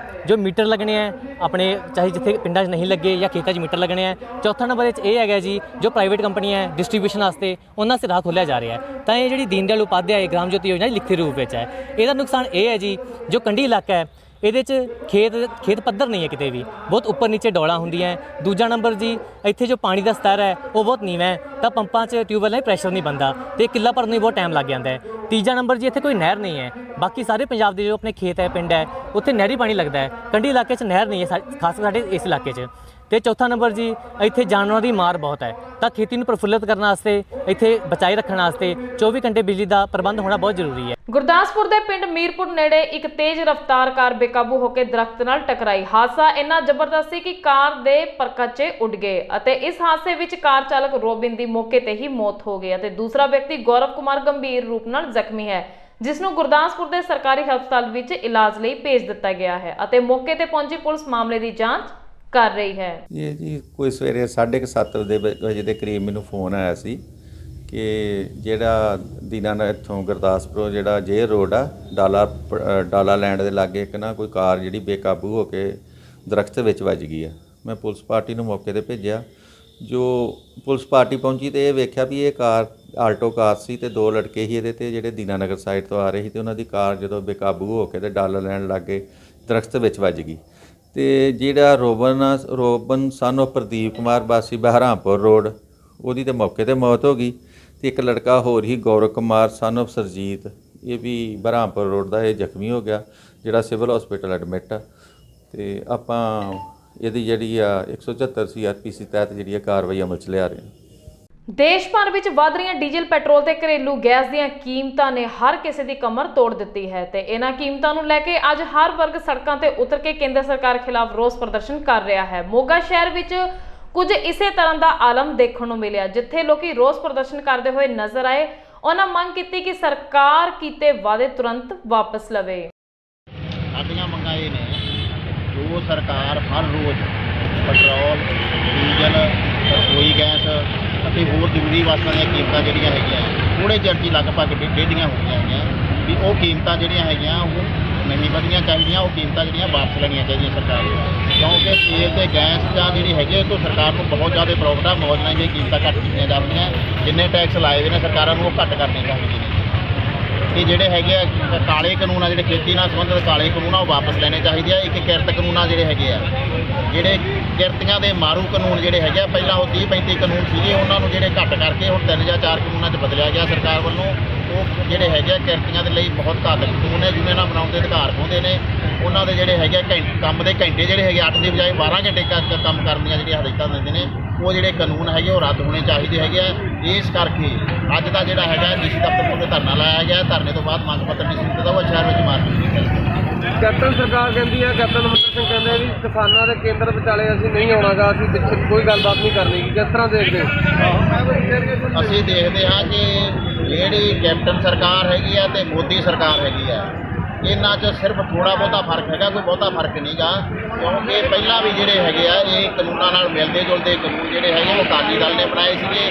ਜੋ ਮੀਟਰ ਲੱਗਣੇ ਆ ਆਪਣੇ, ਚਾਹੇ ਜਿੱਥੇ ਪਿੰਡਾਂ 'ਚ ਨਹੀਂ ਲੱਗੇ ਜਾਂ ਖੇਤਾਂ 'ਚ ਮੀਟਰ ਲੱਗਣੇ ਆ। ਚੌਥਾ ਨੰਬਰ ਵਿੱਚ ਇਹ ਹੈਗਾ ਜੀ ਜੋ ਪ੍ਰਾਈਵੇਟ ਕੰਪਨੀਆਂ ਹੈ ਡਿਸਟ੍ਰੀਬਿਊਸ਼ਨ ਵਾਸਤੇ ਉਹਨਾਂ ਸੇ ਰਾਹ ਖੋਲ੍ਹਿਆ ਜਾ ਰਿਹਾ ਹੈ। ਤਾਂ ਇਹ ਜਿਹੜੀ ਦੀਨ ਦਿਆਲ ਉਪਾਧਿਆਏ ਗ੍ਰਾਮ ਜੋਤੀ ਯੋਜਨਾ ਲਿਖਤੀ ਰੂਪ ਵਿੱਚ ਹੈ। ਇਹਦਾ ਨੁਕਸਾਨ ਇਹ ਹੈ ਜੀ ਜੋ ਕੰਢੀ ਇਲਾਕਾ ਹੈ ਇਹਦੇ 'ਚ ਖੇਤ ਪੱਧਰ ਨਹੀਂ ਹੈ, ਕਿਤੇ ਵੀ ਬਹੁਤ ਉੱਪਰ ਨੀਚੇ ਡੋਲਾਂ ਹੁੰਦੀਆਂ। ਦੂਜਾ ਨੰਬਰ ਜੀ ਇੱਥੇ ਜੋ ਪਾਣੀ ਦਾ ਸਤਰ ਹੈ ਉਹ ਬਹੁਤ ਨੀਵਾਂ ਹੈ, ਤਾਂ ਪੰਪਾਂ 'ਚ ਟਿਊਬਵੈੱਲਾਂ 'ਚ ਪ੍ਰੈਸ਼ਰ ਨਹੀਂ ਬਣਦਾ ਅਤੇ ਕਿੱਲਾ ਭਰਨ ਨੂੰ ਬਹੁਤ ਟਾਈਮ ਲੱਗ ਜਾਂਦਾ ਹੈ। ਤੀਜਾ ਨੰਬਰ ਜੀ ਇੱਥੇ ਕੋਈ ਨਹਿਰ ਨਹੀਂ ਹੈ। ਬਾਕੀ ਸਾਰੇ ਪੰਜਾਬ ਦੇ ਜੋ ਆਪਣੇ ਖੇਤ ਹੈ, ਪਿੰਡ ਹੈ, ਉੱਥੇ ਨਹਿਰੀ ਪਾਣੀ ਲੱਗਦਾ ਹੈ। ਕੰਢੀ ਇਲਾਕੇ 'ਚ ਨਹਿਰ ਨਹੀਂ ਹੈ, ਖਾਸ ਸਾਡੇ ਇਸ ਇਲਾਕੇ 'ਚ। ਅਤੇ ਚੌਥਾ ਨੰਬਰ ਜੀ ਇੱਥੇ ਜਾਨਵਰਾਂ ਦੀ ਮਾਰ ਬਹੁਤ ਹੈ, ਤਾਂ ਖੇਤੀ ਨੂੰ ਪ੍ਰਫੁੱਲਿਤ ਕਰਨ ਵਾਸਤੇ, ਇੱਥੇ ਬਚਾਈ ਰੱਖਣ ਵਾਸਤੇ 24 ਘੰਟੇ ਬਿਜਲੀ ਦਾ ਪ੍ਰਬੰਧ ਹੋਣਾ ਬਹੁਤ ਜ਼ਰੂਰੀ ਹੈ। ਗੁਰਦਾਸਪੁਰ ਦੇ ਪਿੰਡ ਮੀਰਪੁਰ ਨੇੜੇ ਇੱਕ ਤੇਜ਼ ਰਫ਼ਤਾਰ ਕਾਰ ਬੇਕਾਬੂ ਹੋ ਕੇ ਦਰਖਤ ਨਾਲ ਟਕਰਾਈ। ਹਾਦਸਾ ਇੰਨਾ ਜ਼ਬਰਦਸਤ ਸੀ ਕਿ ਕਾਰ ਦੇ ਪਰਖਚੇ ਉੱਡ ਗਏ ਅਤੇ ਇਸ ਹਾਦਸੇ ਵਿੱਚ ਕਾਰ ਚਾਲਕ ਰੋਬਿਨ ਦੀ ਮੌਕੇ ਤੇ ਹੀ ਮੌਤ ਹੋ ਗਈ ਅਤੇ ਦੂਸਰਾ ਵਿਅਕਤੀ ਗੌਰਵ ਕੁਮਾਰ ਗੰਭੀਰ ਰੂਪ ਨਾਲ ਜ਼ਖਮੀ ਹੈ, ਜਿਸ ਨੂੰ ਗੁਰਦਾਸਪੁਰ ਦੇ ਸਰਕਾਰੀ ਹਸਪਤਾਲ ਵਿੱਚ ਇਲਾਜ ਲਈ ਭੇਜ ਦਿੱਤਾ ਗਿਆ ਹੈ ਅਤੇ ਮੌਕੇ ਤੇ ਪਹੁੰਚੀ ਪੁਲਿਸ ਮਾਮਲੇ ਦੀ ਜਾਂਚ ਕਰ ਰਹੀ ਹੈ। ਇਹ ਜੀ ਕੋਈ ਸਵੇਰੇ 7:30 ਵਜੇ ਦੇ ਕਰੀਬ ਮੈਨੂੰ ਫੋਨ ਆਇਆ ਸੀ ਕਿ ਜਿਹੜਾ ਦੀਨਾਨਗਰ ਇੱਥੋਂ ਗੁਰਦਾਸਪੁਰੋਂ ਜਿਹੜਾ ਜੇਰ ਰੋਡ ਆ ਡਾਲਾ ਲੈਂਡ ਦੇ ਲਾਗੇ ਇੱਕ ਨਾ ਕੋਈ ਕਾਰ ਜਿਹੜੀ ਬੇਕਾਬੂ ਹੋ ਕੇ ਦਰਖਤ ਵਿੱਚ ਵੱਜ ਗਈ ਆ। ਮੈਂ ਪੁਲਿਸ ਪਾਰਟੀ ਨੂੰ ਮੌਕੇ 'ਤੇ ਭੇਜਿਆ। ਜੋ ਪੁਲਿਸ ਪਾਰਟੀ ਪਹੁੰਚੀ ਤੇ ਇਹ ਵੇਖਿਆ ਵੀ ਇਹ ਕਾਰ ਆਲਟੋ ਕਾਰ ਸੀ ਤੇ 2 ਲੜਕੇ ਸੀ ਇਹਦੇ ਤੇ ਜਿਹੜੇ ਦੀਨਾਨਗਰ ਸਾਈਡ ਤੋਂ ਆ ਰਹੇ ਸੀ ਤੇ ਉਹਨਾਂ ਦੀ ਕਾਰ ਜਦੋਂ ਬੇਕਾਬੂ ਹੋ ਕੇ ਤੇ ਡਾਲਾ ਲੈਂਡ ਲਾਗੇ ਦਰਖਤ ਵਿੱਚ ਵੱਜ ਗਈ। ਤੇ ਜਿਹੜਾ ਰੋਬਨ ਸਾਨੂੰ ਪ੍ਰਦੀਪ ਕੁਮਾਰ ਵਾਸੀ ਬਹਿਰਾਮਪੁਰ ਰੋਡ, ਉਹਦੀ ਤੇ ਮੌਕੇ 'ਤੇ ਮੌਤ ਹੋ ਗਈ। ਤੇ ਇੱਕ ਲੜਕਾ ਹੋਰ ਹੀ ਗੌਰਵ ਕੁਮਾਰ ਸਾਨੂੰ ਸਰਜੀਤ, ਇਹ ਵੀ ਬਹਿਰਾਮਪੁਰ ਰੋਡ ਦਾ, ਇਹ ਜ਼ਖਮੀ ਹੋ ਗਿਆ ਜਿਹੜਾ ਸਿਵਲ ਹਸਪੀਟਲ ਐਡਮਿਟ ਆ। ਤੇ ਆਪਾਂ ਇਹਦੀ ਜਿਹੜੀ ਆ 174 CRPC ਤਹਿਤ ਜਿਹੜੀ ਆ ਕਾਰਵਾਈ ਅਮਲ 'ਚ ਲਿਆ ਰਹੇ ਹਾਂ। ਦੇਸ਼ ਭਰ ਵਿੱਚ ਵਧ ਰਹੀਆਂ ਡੀਜ਼ਲ, ਪੈਟਰੋਲ ਤੇ ਘਰੇਲੂ ਗੈਸ ਦੀਆਂ ਕੀਮਤਾਂ ਨੇ ਹਰ ਕਿਸੇ ਦੀ ਕਮਰ ਤੋੜ ਦਿੱਤੀ ਹੈ ਤੇ ਇਹਨਾਂ ਕੀਮਤਾਂ ਨੂੰ ਲੈ ਕੇ ਅੱਜ ਹਰ ਵਰਗ ਸੜਕਾਂ ਤੇ ਉਤਰ ਕੇ ਕੇਂਦਰ ਸਰਕਾਰ ਖਿਲਾਫ ਰੋਸ ਪ੍ਰਦਰਸ਼ਨ ਕਰ ਰਿਹਾ ਹੈ। ਮੋਗਾ ਸ਼ਹਿਰ ਵਿੱਚ ਕੁਝ ਇਸੇ ਤਰ੍ਹਾਂ ਦਾ ਆਲਮ ਦੇਖਣ ਨੂੰ ਮਿਲਿਆ, ਜਿੱਥੇ ਲੋਕੀ ਰੋਸ ਪ੍ਰਦਰਸ਼ਨ ਕਰਦੇ ਹੋਏ ਨਜ਼ਰ ਆਏ। ਉਹਨਾਂ ਮੰਗ ਕੀਤੀ ਕਿ ਸਰਕਾਰ ਕੀਤੇ ਵਾਅਦੇ ਤੁਰੰਤ ਵਾਪਸ ਲਵੇ। ਸਾਡੀਆਂ ਮੰਗਾਂ ਇਹ ਨੇ ਜੋ ਸਰਕਾਰ ਹਰ ਰੋਜ਼ ਪੈਟਰੋਲ, ਡੀਜ਼ਲ, ਰਸੋਈ ਗੈਸ ਅਤੇ ਹੋਰ ਜ਼ਰੂਰੀ ਵਸਤਾਂ ਦੀਆਂ ਕੀਮਤਾਂ ਜਿਹੜੀਆਂ ਹੈਗੀਆਂ ਥੋੜ੍ਹੇ ਚਿਰ 'ਚ ਲਗਭਗ ਡੇਢੀਆਂ ਹੋ ਗਈਆਂ ਹੈਗੀਆਂ ਵੀ ਉਹ ਕੀਮਤਾਂ ਜਿਹੜੀਆਂ ਹੈਗੀਆਂ ਉਹ ਨਹੀਂ ਵਧਣੀਆਂ ਚਾਹੀਦੀਆਂ, ਉਹ ਕੀਮਤਾਂ ਜਿਹੜੀਆਂ ਵਾਪਸ ਲੈਣੀਆਂ ਚਾਹੀਦੀਆਂ ਸਰਕਾਰ ਨੂੰ, ਕਿਉਂਕਿ ਤੇਲ ਤੇ ਗੈਸ ਜਾਂ ਜਿਹੜੀ ਹੈਗੀ ਤੋਂ ਸਰਕਾਰ ਨੂੰ ਬਹੁਤ ਜ਼ਿਆਦਾ ਪ੍ਰੋਫਿਟ ਆ। ਮੌਜਲਾਂ ਦੀਆਂ ਕੀਮਤਾਂ ਘੱਟ ਕੀਤੀਆਂ ਜਾਂਦੀਆਂ, ਜਿੰਨੇ ਟੈਕਸ ਲਾਏ ਹੋਏ ਨੇ ਸਰਕਾਰਾਂ ਨੂੰ ਉਹ ਘੱਟ ਕਰਨੇ ਚਾਹੀਦੇ ਨੇ। ਇਹ ਜਿਹੜੇ ਹੈਗੇ ਆ ਕਾਲੇ ਕਾਨੂੰਨ ਆ, ਜਿਹੜੇ ਖੇਤੀ ਨਾਲ ਸੰਬੰਧਿਤ ਕਾਲੇ ਕਾਨੂੰਨ ਆ, ਉਹ ਵਾਪਸ ਲੈਣੇ ਚਾਹੀਦੇ ਆ। ਇੱਕ ਕਿਰਤ ਕਾਨੂੰਨ ਆ ਜਿਹੜੇ ਹੈਗੇ ਆ, ਜਿਹੜੇ ਕਿਰਤੀਆਂ ਦੇ ਮਾਰੂ ਕਾਨੂੰਨ ਜਿਹੜੇ ਹੈਗੇ ਆ, ਪਹਿਲਾਂ ਉਹ 30-35 ਕਾਨੂੰਨ ਸੀਗੇ, ਉਹਨਾਂ ਨੂੰ ਜਿਹੜੇ ਘੱਟ ਕਰਕੇ ਹੁਣ 3 ਜਾਂ 4 ਕਾਨੂੰਨਾਂ 'ਚ ਬਦਲਿਆ ਗਿਆ ਸਰਕਾਰ ਵੱਲੋਂ। ਉਹ ਜਿਹੜੇ ਹੈਗੇ ਆ ਕਿਰਤੀਆਂ ਦੇ ਲਈ ਬਹੁਤ ਘਾਤਕ ਕਾਨੂੰਨ ਨੇ, ਯੂਨੀਅਨਾਂ ਬਣਾਉਣ ਦੇ ਅਧਿਕਾਰ ਖੋਹਦੇ ਨੇ। ਉਹਨਾਂ ਦੇ ਜਿਹੜੇ ਹੈਗੇ ਕੰਮ ਦੇ ਘੰਟੇ ਜਿਹੜੇ ਹੈਗੇ 8 ਦੀ ਬਜਾਏ 12 ਘੰਟੇ ਕੰਮ ਕਰਨ ਦੀਆਂ ਜਿਹੜੀਆਂ ਹਦਾਇਤਾਂ ਦਿੰਦੇ ਨੇ, ਉਹ ਜਿਹੜੇ ਕਾਨੂੰਨ ਹੈਗੇ ਉਹ ਰੱਦ ਹੋਣੇ ਚਾਹੀਦੇ ਹੈਗੇ ਆ। ਇਸ ਕਰਕੇ ਅੱਜ ਦਾ ਜਿਹੜਾ ਹੈਗਾ ਡੀਸੀ ਦਫ਼ਤਰ ਕੋਲ ਧਰਨਾ ਲਾਇਆ ਗਿਆ। ਧਰਨੇ ਤੋਂ ਬਾਅਦ ਮੰਗ ਪੱਤਰ ਡੀਸੀ ਦਿੱਤਾ ਉਹ ਸ਼ਹਿਰ ਵਿੱਚ ਮਾਰਚ। ਕੈਪਟਨ ਸਰਕਾਰ ਕਹਿੰਦੀ ਹੈ, ਕੈਪਟਨ ਅਮਰਿੰਦਰ ਸਿੰਘ ਕਹਿੰਦੇ ਵੀ ਕਿਸਾਨਾਂ ਦੇ ਕੇਂਦਰ ਵਿਚਾਲੇ ਅਸੀਂ ਨਹੀਂ ਆਉਣਾਗਾ, ਅਸੀਂ ਪਿੱਛੇ ਕੋਈ ਗੱਲਬਾਤ ਨਹੀਂ ਕਰਨੀ। ਕਿਸ ਤਰ੍ਹਾਂ ਦੇਖਦੇ ਹੋ? ਅਸੀਂ ਦੇਖਦੇ ਹਾਂ ਕਿ ਜਿਹੜੀ ਕੈਪਟਨ ਸਰਕਾਰ ਹੈਗੀ ਆ ਤੇ ਮੋਦੀ ਸਰਕਾਰ ਹੈਗੀ ਆ, ਇਹਨਾਂ 'ਚ ਸਿਰਫ ਥੋੜ੍ਹਾ ਬਹੁਤਾ ਫਰਕ ਹੈਗਾ, ਕੋਈ ਬਹੁਤਾ ਫਰਕ ਨਹੀਂ ਗਾ। ਕਿਉਂਕਿ ਪਹਿਲਾਂ ਵੀ ਜਿਹੜੇ ਹੈਗੇ ਆ ਇਹ ਕਾਨੂੰਨਾਂ ਨਾਲ ਮਿਲਦੇ ਜੁਲਦੇ ਕਾਨੂੰਨ ਜਿਹੜੇ ਹੈਗੇ ਉਹ ਅਕਾਲੀ ਦਲ ਨੇ ਬਣਾਏ ਸੀਗੇ,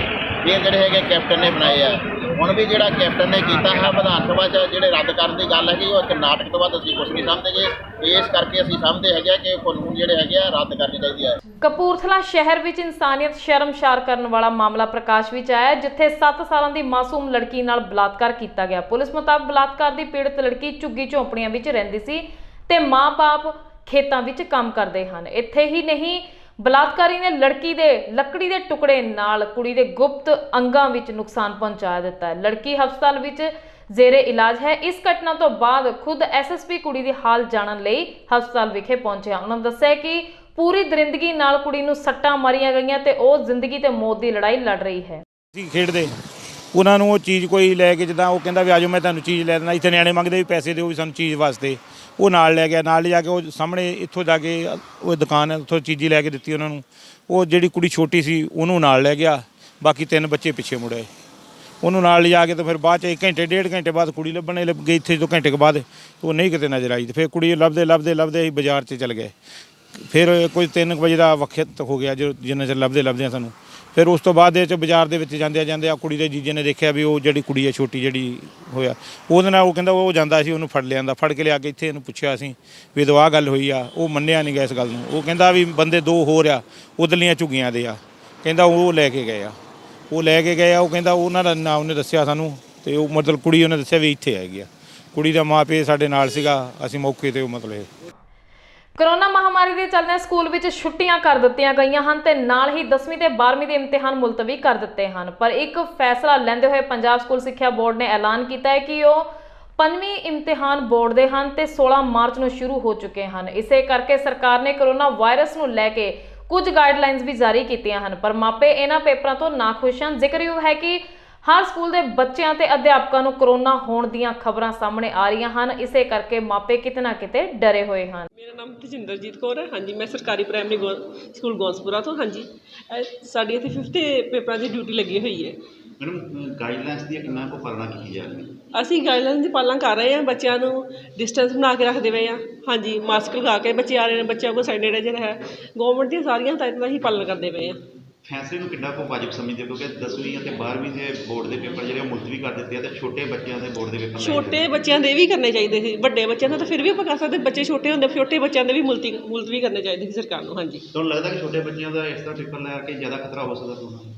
ਇਹ ਜਿਹੜੇ ਹੈਗੇ ਕੈਪਟਨ ਨੇ ਬਣਾਏ ਆ। ਹੁਣ ਵੀ ਜਿਹੜਾ ਕੈਪਟਨ ਨੇ ਕੀਤਾ ਹੈ ਵਿਧਾਨ ਸਭਾ 'ਚ ਜਿਹੜੇ ਰੱਦ ਕਰਨ ਦੀ ਗੱਲ ਹੈਗੀ, ਉਹ ਇੱਕ ਨਾਟਕ ਤੋਂ ਬਾਅਦ ਅਸੀਂ ਕੁਛ ਨਹੀਂ ਸਮਝਦੇ। ਇਸ ਕਰਕੇ ਅਸੀਂ ਸਮਝਦੇ ਹੈਗੇ ਕਿ ਕਾਨੂੰਨ ਜਿਹੜੇ ਹੈਗੇ ਆ ਰੱਦ ਕਰਨੇ ਚਾਹੀਦੇ ਆ। ਕਪੂਰਥਲਾ ਸ਼ਹਿਰ ਵਿੱਚ ਇਨਸਾਨੀਅਤ ਸ਼ਰਮਸ਼ਾਰ ਕਰਨ ਵਾਲਾ ਮਾਮਲਾ ਪ੍ਰਕਾਸ਼ ਵਿੱਚ ਆਇਆ, ਜਿੱਥੇ 7 ਸਾਲਾਂ ਦੀ ਮਾਸੂਮ ਲੜਕੀ ਨਾਲ ਬਲਾਤਕਾਰ ਕੀਤਾ ਗਿਆ। ਪੁਲਿਸ ਮੁਤਾਬਕ ਬਲਾਤਕਾਰ ਦੀ ਪੀੜਤ ਲੜਕੀ ਝੁੱਗੀ ਝੌਂਪੜੀਆਂ ਵਿੱਚ ਰਹਿੰਦੀ ਸੀ ਤੇ ਮਾਂ-ਬਾਪ ਖੇਤਾਂ ਵਿੱਚ ਕੰਮ ਕਰਦੇ ਹਨ। ਇੱਥੇ ਹੀ ਨਹੀਂ, ਬਲਾਤਕਾਰੀ ਨੇ ਲੜਕੀ ਦੇ ਲੱਕੜੀ ਦੇ ਟੁਕੜੇ ਨਾਲ ਕੁੜੀ ਦੇ ਗੁਪਤ ਅੰਗਾਂ ਵਿੱਚ ਨੁਕਸਾਨ ਪਹੁੰਚਾ ਦਿੱਤਾ ਹੈ। ਲੜਕੀ ਹਸਪਤਾਲ ਵਿੱਚ ਜ਼ੇਰੇ ਇਲਾਜ ਹੈ। ਇਸ ਘਟਨਾ ਤੋਂ ਬਾਅਦ ਖੁਦ ਐਸਐਸਪੀ ਕੁੜੀ ਦੀ ਹਾਲ ਜਾਣਨ ਲਈ ਹਸਪਤਾਲ ਵਿਖੇ ਪਹੁੰਚਿਆ। ਉਹਨਾਂ ਨੇ ਦੱਸਿਆ ਕਿ ਪੂਰੀ ਦਰਿੰਦਗੀ ਨਾਲ ਕੁੜੀ ਨੂੰ ਸੱਟਾਂ ਮਾਰੀਆਂ ਗਈਆਂ ਤੇ ਉਹ ਜ਼ਿੰਦਗੀ ਤੇ ਮੌਤ ਦੀ ਲੜਾਈ ਲੜ ਰਹੀ ਹੈ। ਅਸੀਂ ਖੇਡਦੇ ਉਹਨਾਂ ਨੂੰ ਉਹ ਚੀਜ਼ ਕੋਈ ਲੈ ਕੇ, ਜਿੱਦਾਂ ਉਹ ਕਹਿੰਦਾ ਵੀ ਆਜੋ ਮੈਂ ਤੁਹਾਨੂੰ ਚੀਜ਼ ਲੈ ਦੇਣਾ, ਇੱਥੇ ਨਿਆਣੇ ਮੰਗਦੇ ਵੀ ਪੈਸੇ ਦਿਓ ਵੀ ਸਾਨੂੰ ਚੀਜ਼ ਵਾਸਤੇ, ਉਹ ਨਾਲ ਲੈ ਗਿਆ। ਨਾਲ ਲਿਜਾ ਕੇ ਉਹ ਸਾਹਮਣੇ ਇੱਥੋਂ ਜਾ ਕੇ ਉਹ ਦੁਕਾਨ ਹੈ ਉੱਥੋਂ ਚੀਜ਼ੀ ਲੈ ਕੇ ਦਿੱਤੀ ਉਹਨਾਂ ਨੂੰ। ਉਹ ਜਿਹੜੀ ਕੁੜੀ ਛੋਟੀ ਸੀ ਉਹਨੂੰ ਨਾਲ ਲੈ ਗਿਆ, ਬਾਕੀ 3 ਬੱਚੇ ਪਿੱਛੇ ਮੁੜੇ। ਉਹਨੂੰ ਨਾਲ ਲਿਜਾ ਕੇ ਤੇ ਫਿਰ ਬਾਅਦ 'ਚ 1 ਘੰਟੇ 1.5 ਘੰਟੇ ਬਾਅਦ ਕੁੜੀ ਲੱਭਣੇ ਲੱਗ ਗਈ ਇੱਥੇ, 2 ਘੰਟੇ ਕੇ ਬਾਅਦ ਉਹ ਨਹੀਂ ਕਿਤੇ ਨਜ਼ਰ ਆਈ। ਤੇ ਫਿਰ ਕੁੜੀ ਲੱਭਦੇ ਅਸੀਂ ਬਾਜ਼ਾਰ 'ਚ ਚਲ ਗਏ। ਫਿਰ ਕੋਈ 3 ਵਜੇ ਦਾ ਵਕਤ ਹੋ ਗਿਆ ਜੋ ਜਿੰਨਾ ਚਿਰ ਲੱਭਦੇ ਸਾਨੂੰ। ਫਿਰ ਉਸ ਤੋਂ ਬਾਅਦ ਇਹ ਬਾਜ਼ਾਰ ਦੇ ਵਿੱਚ ਜਾਂਦੇ ਆ ਕੁੜੀ ਦੇ ਜੀਜੇ ਨੇ ਦੇਖਿਆ ਵੀ ਉਹ ਜਿਹੜੀ ਕੁੜੀ ਹੈ ਛੋਟੀ ਜਿਹੜੀ ਹੋਇਆ ਉਹਦੇ ਨਾਲ, ਉਹ ਕਹਿੰਦਾ ਉਹ ਜਾਂਦਾ ਸੀ, ਉਹਨੂੰ ਫੜ ਲਿਆਂਦਾ। ਫੜ ਕੇ ਲਿਆ ਕੇ ਇੱਥੇ ਇਹਨੂੰ ਪੁੱਛਿਆ ਅਸੀਂ ਵੀ ਉਦੋਂ ਆਹ ਗੱਲ ਹੋਈ ਆ, ਉਹ ਮੰਨਿਆ ਨਹੀਂ ਗਿਆ ਇਸ ਗੱਲ ਨੂੰ। ਉਹ ਕਹਿੰਦਾ ਵੀ ਬੰਦੇ 2 ਹੋਰ ਆ, ਉਧਰਲੀਆਂ ਝੁੱਗੀਆਂ ਦੇ ਆ, ਕਹਿੰਦਾ ਉਹ ਲੈ ਕੇ ਗਏ ਆ। ਉਹ ਕਹਿੰਦਾ ਉਹਨਾਂ ਦਾ ਨਾਂ ਉਹਨੇ ਦੱਸਿਆ ਸਾਨੂੰ, ਤੇ ਉਹ ਮਤਲਬ ਕੁੜੀ ਉਹਨੇ ਦੱਸਿਆ ਵੀ ਇੱਥੇ ਹੈਗੀ ਆ। ਕੁੜੀ ਦਾ ਮਾਂ ਪਿਓ ਸਾਡੇ ਨਾਲ ਸੀਗਾ, ਅਸੀਂ ਮੌਕੇ 'ਤੇ ਉਹ ਮਤਲਬ ਕੋਰੋਨਾ ਮਹਾਮਾਰੀ ਦੇ ਚੱਲਦਿਆਂ ਸਕੂਲ ਵਿੱਚ ਛੁੱਟੀਆਂ ਕਰ ਦਿੱਤੀਆਂ ਗਈਆਂ ਹਨ ਤੇ ਨਾਲ ਹੀ 10ਵੀਂ ਤੇ 12ਵੀਂ ਦੇ ਇਮਤਿਹਾਨ ਮੁਲਤਵੀ ਕਰ ਦਿੱਤੇ ਹਨ। ਪਰ ਇੱਕ ਫੈਸਲਾ ਲੈਂਦੇ ਹੋਏ ਪੰਜਾਬ ਸਕੂਲ ਸਿੱਖਿਆ ਬੋਰਡ ਨੇ ਐਲਾਨ ਕੀਤਾ ਹੈ ਕਿ ਉਹ 5ਵੀਂ ਇਮਤਿਹਾਨ ਬੋਰਡ ਦੇ ਹਨ ਤੇ 16 ਮਾਰਚ ਨੂੰ ਸ਼ੁਰੂ ਹੋ ਚੁੱਕੇ ਹਨ। ਇਸੇ ਕਰਕੇ ਸਰਕਾਰ ਨੇ ਕੋਰੋਨਾ ਵਾਇਰਸ ਨੂੰ ਲੈ ਕੇ ਕੁਝ ਗਾਈਡਲਾਈਨਸ ਵੀ ਜਾਰੀ ਕੀਤੀਆਂ ਹਨ, ਪਰ ਮਾਪੇ ਇਹਨਾਂ ਪੇਪਰਾਂ ਤੋਂ ਨਾਖੁਸ਼ ਹਨ। ਜ਼ਿਕਰਯੋਗ ਹੈ ਕਿ ਹਰ ਸਕੂਲ ਦੇ ਬੱਚਿਆਂ ਤੇ ਅਧਿਆਪਕਾਂ ਨੂੰ ਕੋਰੋਨਾ ਹੋਣ ਦੀਆਂ ਖਬਰਾਂ ਸਾਹਮਣੇ ਆ ਰਹੀਆਂ ਹਨ। ਇਸੇ ਕਰਕੇ ਮਾਪੇ ਕਿਤੇ ਨਾ ਕਿਤੇ ਡਰੇ ਹੋਏ ਹਨ। ਮੇਰਾ ਨਾਮ ਤਜਿੰਦਰਜੀਤ ਕੌਰ ਹੈ। ਹਾਂਜੀ, ਮੈਂ ਸਰਕਾਰੀ ਪ੍ਰਾਇਮਰੀ ਸਕੂਲ ਗੌਂਸਪੁਰਾ ਤੋਂ। ਹਾਂਜੀ, ਸਾਡੀ ਇੱਥੇ 5th ਪੇਪਰਾਂ ਦੀ ਡਿਊਟੀ ਲੱਗੀ ਹੋਈ ਹੈ। ਮੈਡਮ, ਗਾਈਡਲਾਈਨਸ ਦੀ ਕਿੰਨਾ ਕੁ ਪਾਲਣਾ ਕੀਤੀ ਜਾ ਰਹੀ ਹੈ? ਅਸੀਂ ਗਾਈਡਲਾਈਨਸ ਦੀ ਪਾਲਣਾ ਕਰ ਰਹੇ ਹਾਂ। ਬੱਚਿਆਂ ਨੂੰ ਡਿਸਟੈਂਸ ਬਣਾ ਕੇ ਰੱਖਦੇ ਪਏ ਹਾਂ। ਹਾਂਜੀ, ਮਾਸਕ ਲਗਾ ਕੇ ਬੱਚੇ ਆ ਰਹੇ ਨੇ, ਬੱਚਿਆਂ ਕੋਲ ਸੈਨੀਟਾਈਜ਼ਰ ਹੈ। ਗਵਰਨਮੈਂਟ ਦੀਆਂ ਸਾਰੀਆਂ ਹਦਾਇਤਾਂ ਦਾ ਹੀ ਪਾਲਣ ਕਰਦੇ ਪਏ ਹਾਂ। ਫੈਸਲੇ ਨੂੰ ਕਿੰਨਾ ਕੁ ਵਾਜਬ ਸਮਝਦੇ ਹੋ? ਕਿਉਂਕਿ 10ਵੀਂ ਅਤੇ 12ਵੀਂ ਦੇ ਬੋਰਡ ਦੇ ਪੇਪਰ ਜਿਹੜੇ ਮੁਲਤਵੀ ਕਰ ਦਿੱਤੇ ਆ, ਤੇ ਛੋਟੇ ਬੱਚਿਆਂ ਦੇ ਬੋਰਡ ਦੇ ਪੇਪਰ ਛੋਟੇ ਬੱਚਿਆਂ ਦੇ ਵੀ ਕਰਨੇ ਚਾਹੀਦੇ ਸੀ। ਵੱਡੇ ਬੱਚਿਆਂ ਦਾ ਤਾਂ ਫਿਰ ਵੀ ਆਪਾਂ ਕਰ ਸਕਦੇ, ਬੱਚੇ ਛੋਟੇ ਹੁੰਦੇ, ਛੋਟੇ ਬੱਚਿਆਂ ਦੇ ਵੀ ਮੁਲਤਵੀ ਕਰਨੇ ਚਾਹੀਦੇ ਸੀ ਸਰਕਾਰ ਨੂੰ। ਹਾਂਜੀ, ਤੁਹਾਨੂੰ ਲੱਗਦਾ ਕਿ ਛੋਟੇ ਬੱਚਿਆਂ ਦਾ ਇਸ ਤਰ੍ਹਾਂ ਪੇਪਰ ਲੈ ਕੇ ਜ਼ਿਆਦਾ ਖਤਰਾ ਹੋ ਸਕਦਾ? ਤੁਹਾਨੂੰ